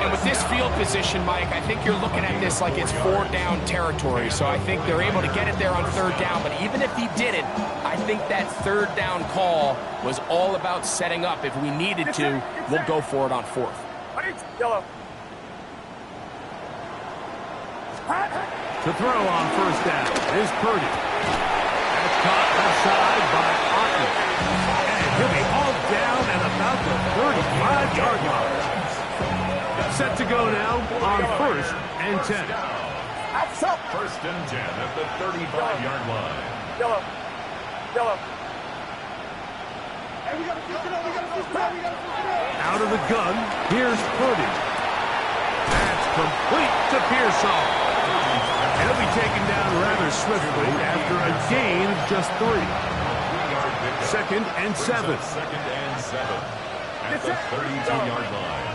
And with this field position, Mike, I think you're looking at this like it's 4th down territory. So I think they're able to get it there on 3rd down. But even if he didn't, I think that 3rd down call was all about setting up. If we needed to, we'll go for it on 4th. Yellow. To throw on 1st down is Purdy. That's caught outside by Otton. And he'll be hauled down at about the 35-yard line. Set to go now on 1st and 10. 1st and 10 at the 35-yard line. Yellow. Out of the gun, here's Purdy. That's complete to Pearsall. He'll be taken down rather swiftly after a gain of just 3. 2nd and 7. 2nd and 7 at the 32-yard line.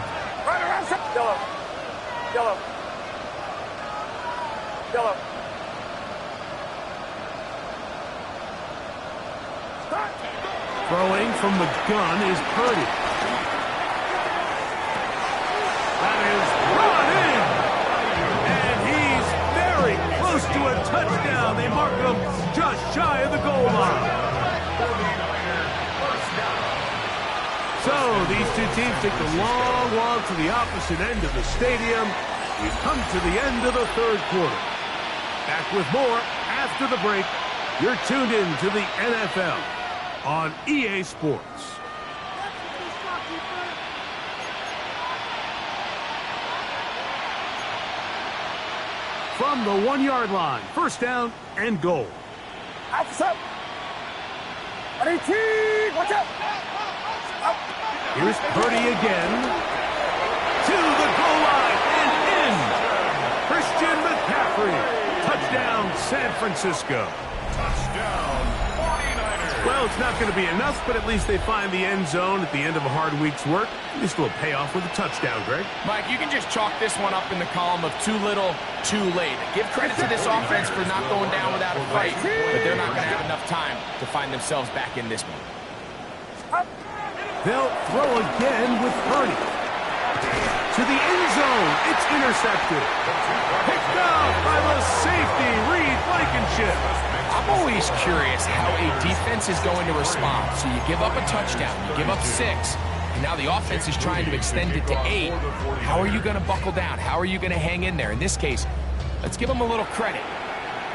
Yellow. Throwing from the gun is Purdy. That is brought in. And he's very close to a touchdown. They mark him just shy of the goal line. So these two teams take the long walk to the opposite end of the stadium. We've come to the end of the 3rd quarter. Back with more after the break. You're tuned in to the NFL on EA Sports. From the 1-yard line, 1st down and goal. Watch out. Here's Purdy again. To the goal line and in. Christian McCaffrey. Touchdown, San Francisco. Touchdown, 49ers. Well, it's not going to be enough, but at least they find the end zone at the end of a hard week's work. At least we'll pay off with a touchdown, Greg. Mike, you can just chalk this one up in the column of too little, too late. Give credit to this offense for not going down without a fight, but they're not going to have enough time to find themselves back in this one. They'll throw again with Purdy. To the end zone. It's intercepted. Picked up by the safety, Reed Blankenship. I'm always curious how a defense is going to respond. So you give up a touchdown, you give up 6, and now the offense is trying to extend it to 8. How are you going to buckle down? How are you going to hang in there? In this case, let's give them a little credit.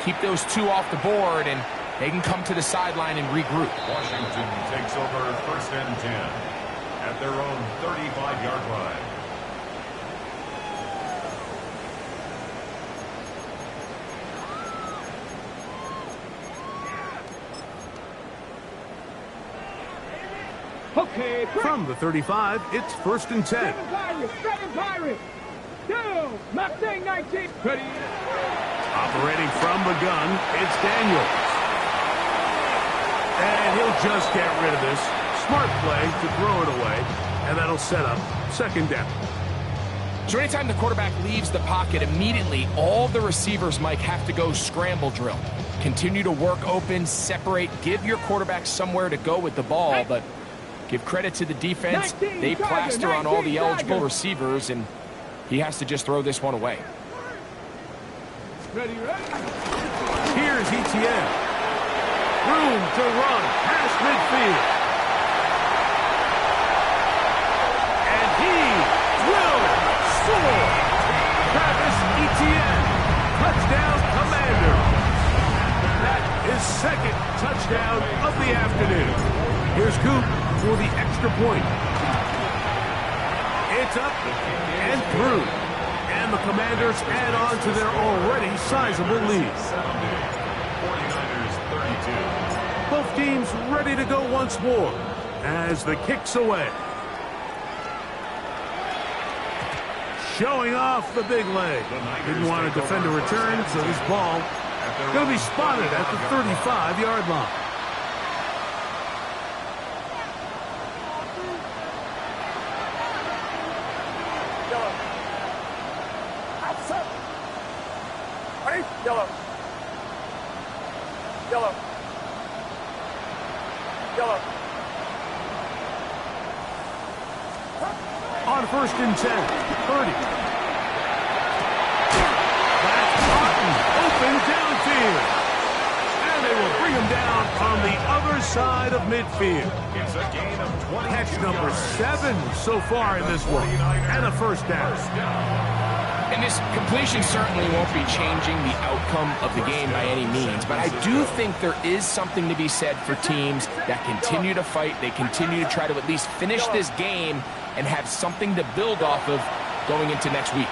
Keep those 2 off the board and They can come to the sideline and regroup. Washington takes over 1st and 10 at their own 35-yard line. Okay, From the 35, it's 1st and 10. Seven Pirates. 2, Mustang 19. Ready. Operating from the gun, it's Daniels. And he'll just get rid of this. Smart play to throw it away, and that'll set up 2nd down. So anytime the quarterback leaves the pocket, immediately all the receivers, Mike, have to go scramble drill. Continue to work open, separate, give your quarterback somewhere to go with the ball, but give credit to the defense. They plaster on all the eligible receivers, and he has to just throw this one away. Ready. Here's Etienne. Room to run past midfield. And he will score. Travis Etienne. Touchdown, Commander. That is 2nd touchdown of the afternoon. Here's Coop for the extra point. It's up and through. And the Commanders add on to their already sizable lead. 49ers 32. Both teams ready to go once more as the kick's away. Showing off the big leg. Didn't want to defend a return, so this ball going to be spotted at the 35-yard line. On 1st and 10, Purdy. That's Martin, open downfield. And they will bring him down on the other side of midfield. It's a gain of 20. Catch number 7 so far in this one, and a 1st down. And this completion certainly won't be changing the outcome of the game by any means, but I do think there is something to be said for teams that continue to fight. They continue to try to at least finish this game and have something to build off of going into next week.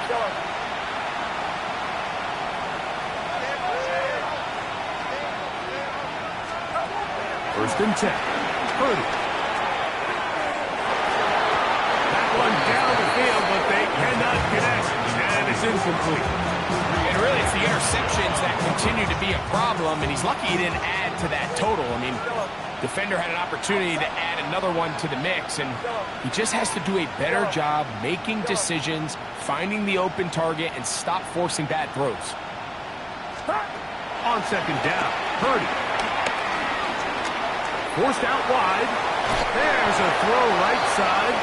1st and 10. Purdy. That one down the field, but they cannot connect, and it's incomplete. And really, it's the interceptions that continue to be a problem, and he's lucky he didn't add to that total. I mean, defender had an opportunity to add another one to the mix, and he just has to do a better job making decisions, finding the open target, and stop forcing bad throws. On 2nd down, Purdy. Forced out wide. There's a throw right side.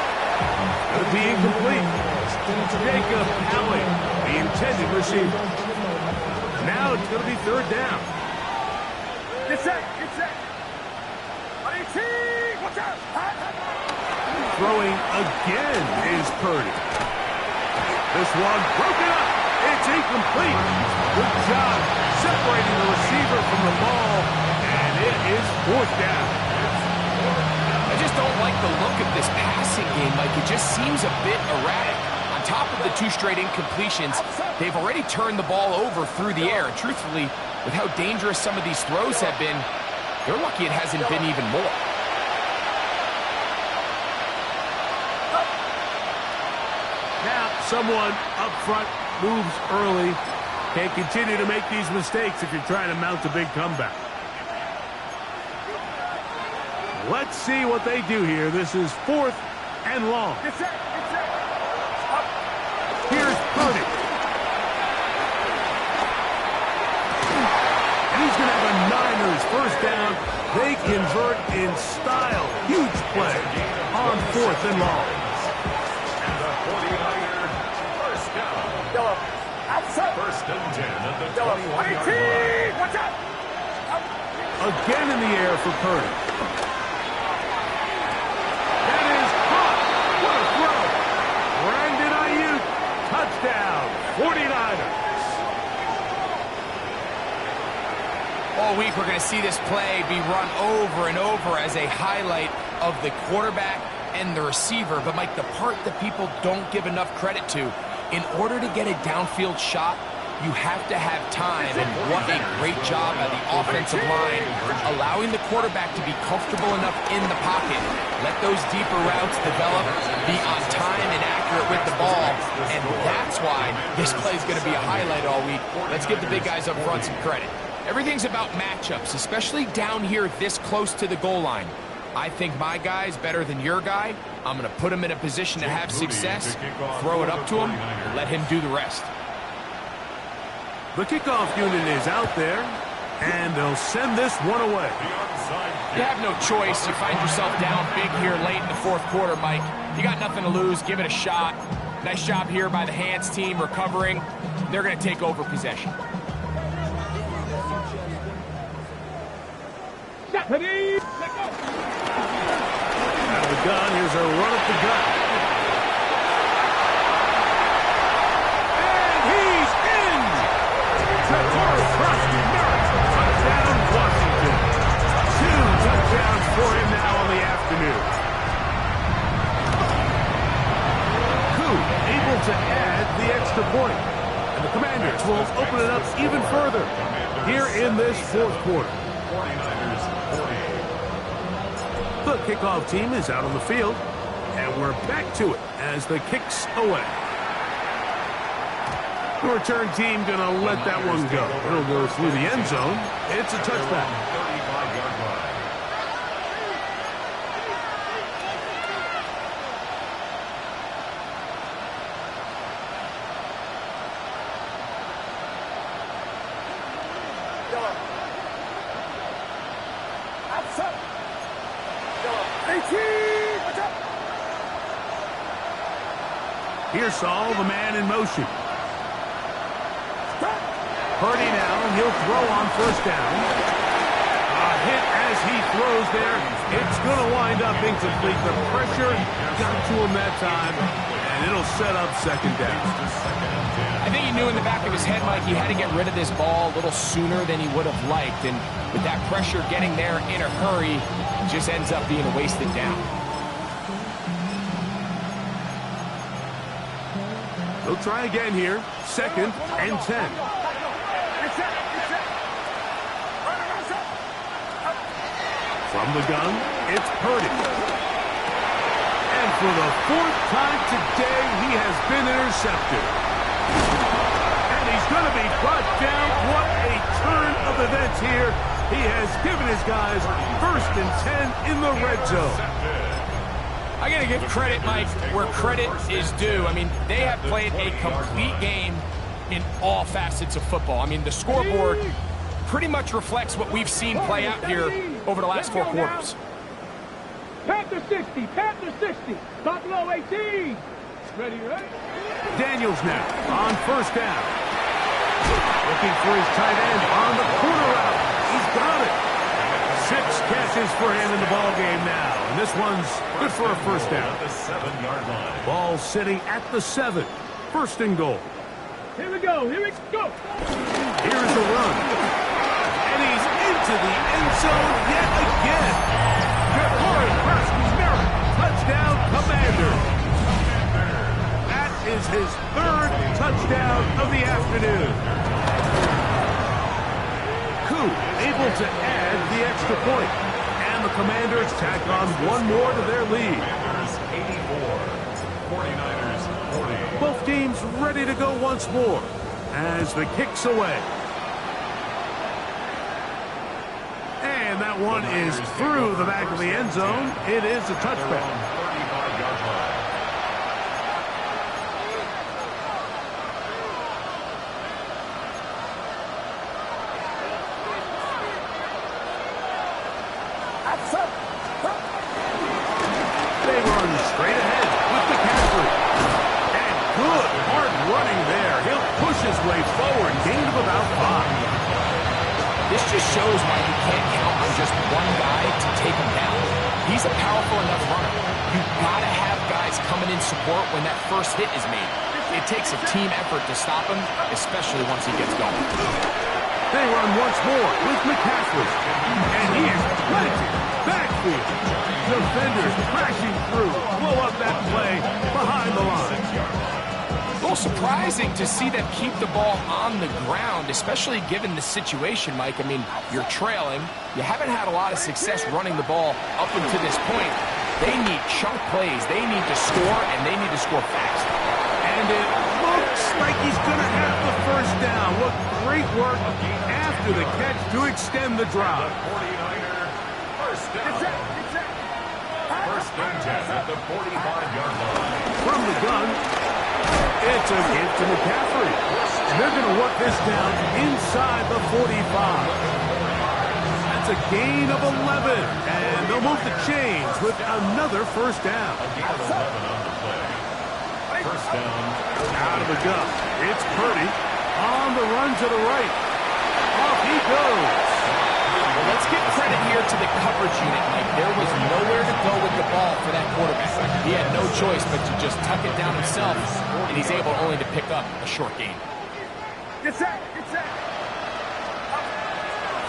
Going to be incomplete. Jacob Allen, the intended receiver. Now it's going to be 3rd down. Get set. Watch out. Throwing again is Purdy. This one broken up. It's incomplete. Good job separating the receiver from the ball, and it is 4th down. I just don't like the look of this passing game, Mike. It just seems a bit erratic. On top of the 2 straight incompletions, they've already turned the ball over through the air. And truthfully, with how dangerous some of these throws have been, they're lucky it hasn't been even more. Now, someone up front moves early. Can't continue to make these mistakes if you're trying to mount a big comeback. Let's see what they do here. This is 4th and long. Get set. Here's Purdy. And he's going to have a Niners 1st down. They convert in style. Huge play on 4th and long. And the 49ers 1st down. 1st and 10 at the 21-yard line. Watch out. Again in the air for Purdy. That is caught. What a throw. Brandon Ayuk, touchdown, 49ers. Oh, all week we're going to see this play be run over and over as a highlight of the quarterback and the receiver. But, Mike, the part that people don't give enough credit to, in order to get a downfield shot, you have to have time, and what a great job by the offensive line, allowing the quarterback to be comfortable enough in the pocket, let those deeper routes develop, be on time and accurate with the ball, and that's why this play is going to be a highlight all week. Let's give the big guys up front some credit. Everything's about matchups, especially down here this close to the goal line. I think my guy's better than your guy. I'm going to put him in a position to have success, throw it up to him, and let him do the rest. The kickoff unit is out there, and they'll send this one away. You have no choice. You find yourself down big here late in the fourth quarter, Mike. You got nothing to lose. Give it a shot. Nice job here by the Hands team recovering. They're going to take over possession. Ready? Out of the gun, here's a run up the gut. And he's in! Touchdown, Washington. 2 touchdowns for him now on the afternoon. Koo able to add the extra point. And the Commanders will open it up even further here in this fourth quarter. 49ers 48. The kickoff team is out on the field, and we're back to it as the kick's away. The return team going to let that one go. It'll go through the end zone. It's a touchback. 35-yard line. Here's Saul, the man in motion. Purdy now, he'll throw on first down. A hit as he throws there. It's going to wind up incomplete. The pressure got to him that time, and it'll set up second down. I think he knew in the back of his head, Mike, he had to get rid of this ball a little sooner than he would have liked. And with that pressure getting there in a hurry, it just ends up being a wasted down. They'll try again here. 2nd and 10. From the gun, it's Purdy. And for the 4th time today, he has been intercepted. And he's going to be brought down. What a turn of events here. He has given his guys 1st and 10 in the red zone. I got to give credit, Mike, where credit is due. I mean, they have played a complete game in all facets of football. I mean, the scoreboard pretty much reflects what we've seen play out here over the last 4 quarters. Panther 60, Panther 60, Buffalo 18. Ready, right? Daniels now on first down. Looking for his tight end on the corner route. He's got it. 6 catches for him in the ball game now. And this one's good for a first down. At the 7-yard line. Ball sitting at the 7. 1st and goal. Here we go, here we go. Here's the run. And he's into the end zone yet again. Ja'Cory Brasky-Merritt, touchdown Commanders. That is his 3rd touchdown of the afternoon. Koo able to add the extra point. And the Commanders tack on one more to their lead. Commanders 84. 49ers 40. Both teams ready to go once more as the kick's away. And that one is through the back of the end zone. It is a touchback. 35-yard line. They run straight ahead with McCaffrey. And good hard running there. He'll push his way forward. Gain of about 5. This just shows why you can't count on just one guy to take him down. He's a powerful enough runner. You've got to have guys coming in support when that first hit is made. It takes a team effort to stop him, especially once he gets going. They run once more with McCaffrey. And he is planted. Backfield. Defenders crashing through. Blow up that play behind the line. A little surprising to see them keep the ball on the ground, especially given the situation, Mike. I mean, you're trailing. You haven't had a lot of success running the ball up until this point. They need chunk plays. They need to score, and they need to score fast. And it looks like he's going to have the first down. What great work after the catch to extend the drive. 49er, first down. First and 10 at the 45-yard line. From the gun, it's a hit to McCaffrey. And they're going to work this down inside the 45. That's a gain of 11. And they'll move the chains with another first down. A gain of 11 on the play. First down. Out of the gun. It's Purdy on the run to the right. Off he goes. Well, let's give credit here to the coverage unit, Mike. There was nowhere to go with the ball for that quarterback. He had no choice but to just tuck it down himself, and he's able only to pick up a short gain. Get set.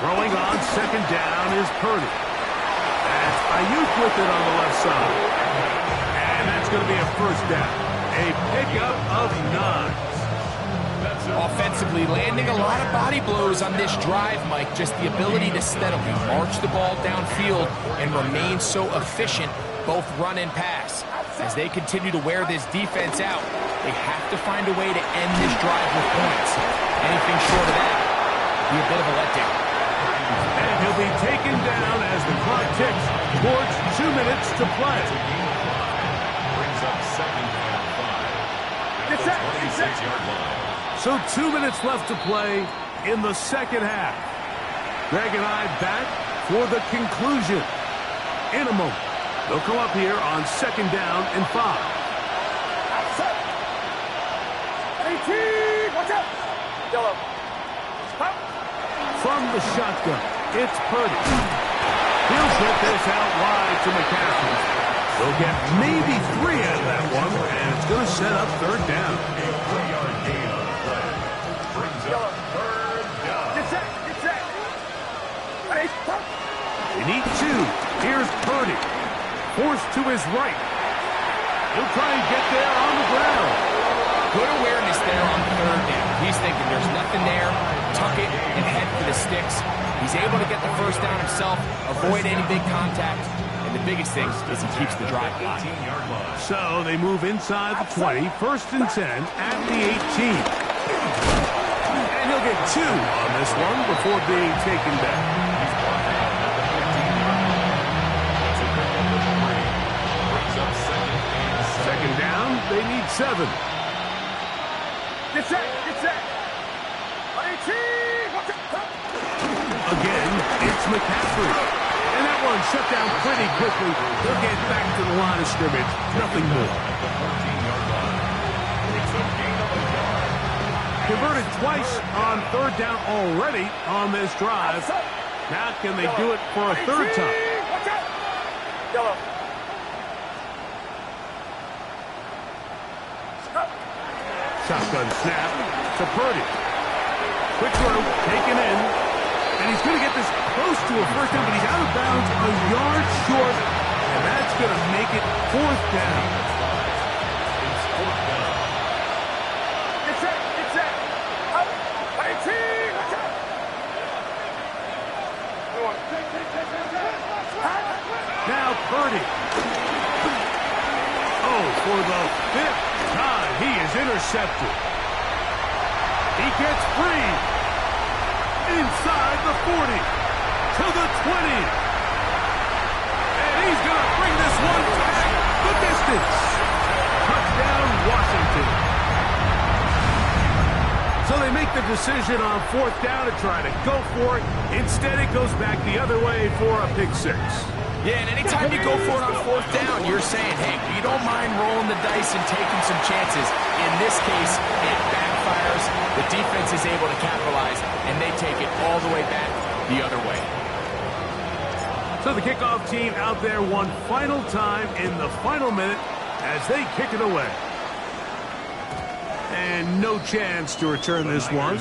Throwing on second down is Purdy. That's Ayuk with it on the left side. And that's going to be a first down. A pickup of 9. Offensively, landing a lot of body blows on this drive, Mike. Just the ability to steadily march the ball downfield and remain so efficient, both run and pass. As they continue to wear this defense out, they have to find a way to end this drive with points. Anything short of that would be a bit of a letdown. And he'll be taken down as the clock ticks towards 2 minutes to play. Brings up second and 5 at the 26-yard line. So 2 minutes left to play in the second half. Greg and I back for the conclusion in a moment. They'll come up here on second down and 5. From the shotgun, it's Purdy. He'll set this out wide to McCaffrey. They'll get maybe 3 out of that one, and it's going to set up third down. A 3-yard gain on the play. Brings up third down. You need 2. Here's Purdy. Forced to his right. He'll try and get there on the ground. Good awareness there on third down. He's thinking there's nothing there. Tuck it and head for the sticks. He's able to get the first down himself, avoid any big contact, and the biggest thing is he keeps the drive alive. 18-yard line. So they move inside the 20, first and 10 at the 18. And he'll get 2 on this one before being taken back. He's brought down at the 15-yard line. To pick up the 3. Brings up second and 7. Second down, they need 7. Get set. Again, it's McCaffrey. And that one shut down pretty quickly. They'll get back to the line of scrimmage. Nothing more. At the 14-yard line. It's a gain of 1 yard. Converted twice on third down already on this drive. Now can they do it for a third time? Shotgun snap to Purdy. Quick throw, taken in. And he's going to get this close to a first down, but he's out of bounds a yard short. And that's going to make it fourth down. It's fourth down. Now Purdy. Oh, for the 5th time, he is intercepted. He gets free. Inside the 40. To the 20. And he's going to bring this one back the distance. Touchdown, Washington. So they make the decision on fourth down to try to go for it. Instead, it goes back the other way for a pick 6. Yeah, and anytime you go for it on fourth down, you're saying, hey, we don't mind rolling the dice and taking some chances. In this case, it backfires. The defense is able to capitalize, and they take it all the way back the other way. So the kickoff team out there one final time in the final minute as they kick it away. And no chance to return this one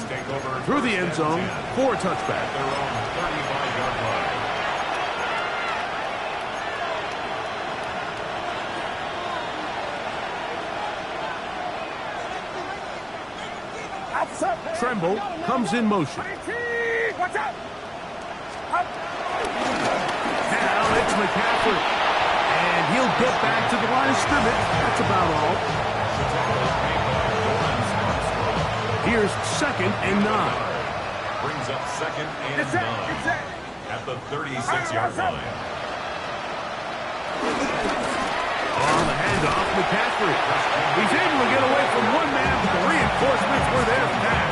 through the end zone for a touchback. Their own 35-yard line. Tremble comes in motion. Watch out! Now it's McCaffrey. And he'll get back to the line of scrimmage. That's about all. Here's 2nd and 9. Brings up 2nd and 9 at the 36-yard line. On the handoff, McCaffrey. He's able to get away from one man, but the reinforcements were there fast.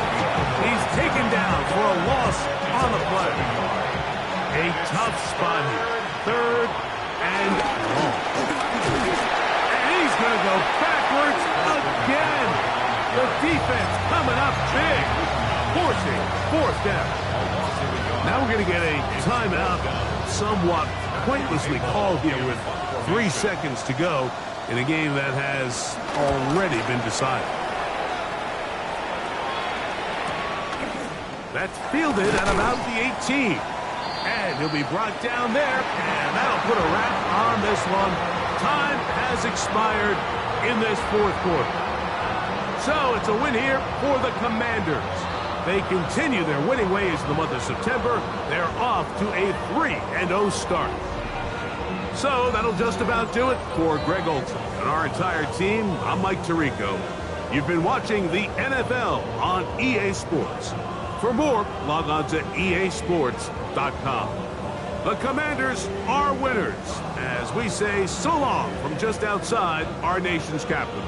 He's taken down for a loss on the play. A tough spot here. 3rd and long. And he's going to go backwards again. The defense coming up big, forcing 4th down. Now we're going to get a timeout, somewhat pointlessly called here with 3 seconds to go in a game that has already been decided. That's fielded at about the 18. And he'll be brought down there, and that'll put a wrap on this one. Time has expired in this 4th quarter. So it's a win here for the Commanders. They continue their winning ways in the month of September. They're off to a 3-0 start. So that'll just about do it for Greg Olson and our entire team. I'm Mike Tirico. You've been watching the NFL on EA Sports. For more, log on to easports.com. The Commanders are winners as we say so long from just outside our nation's capital.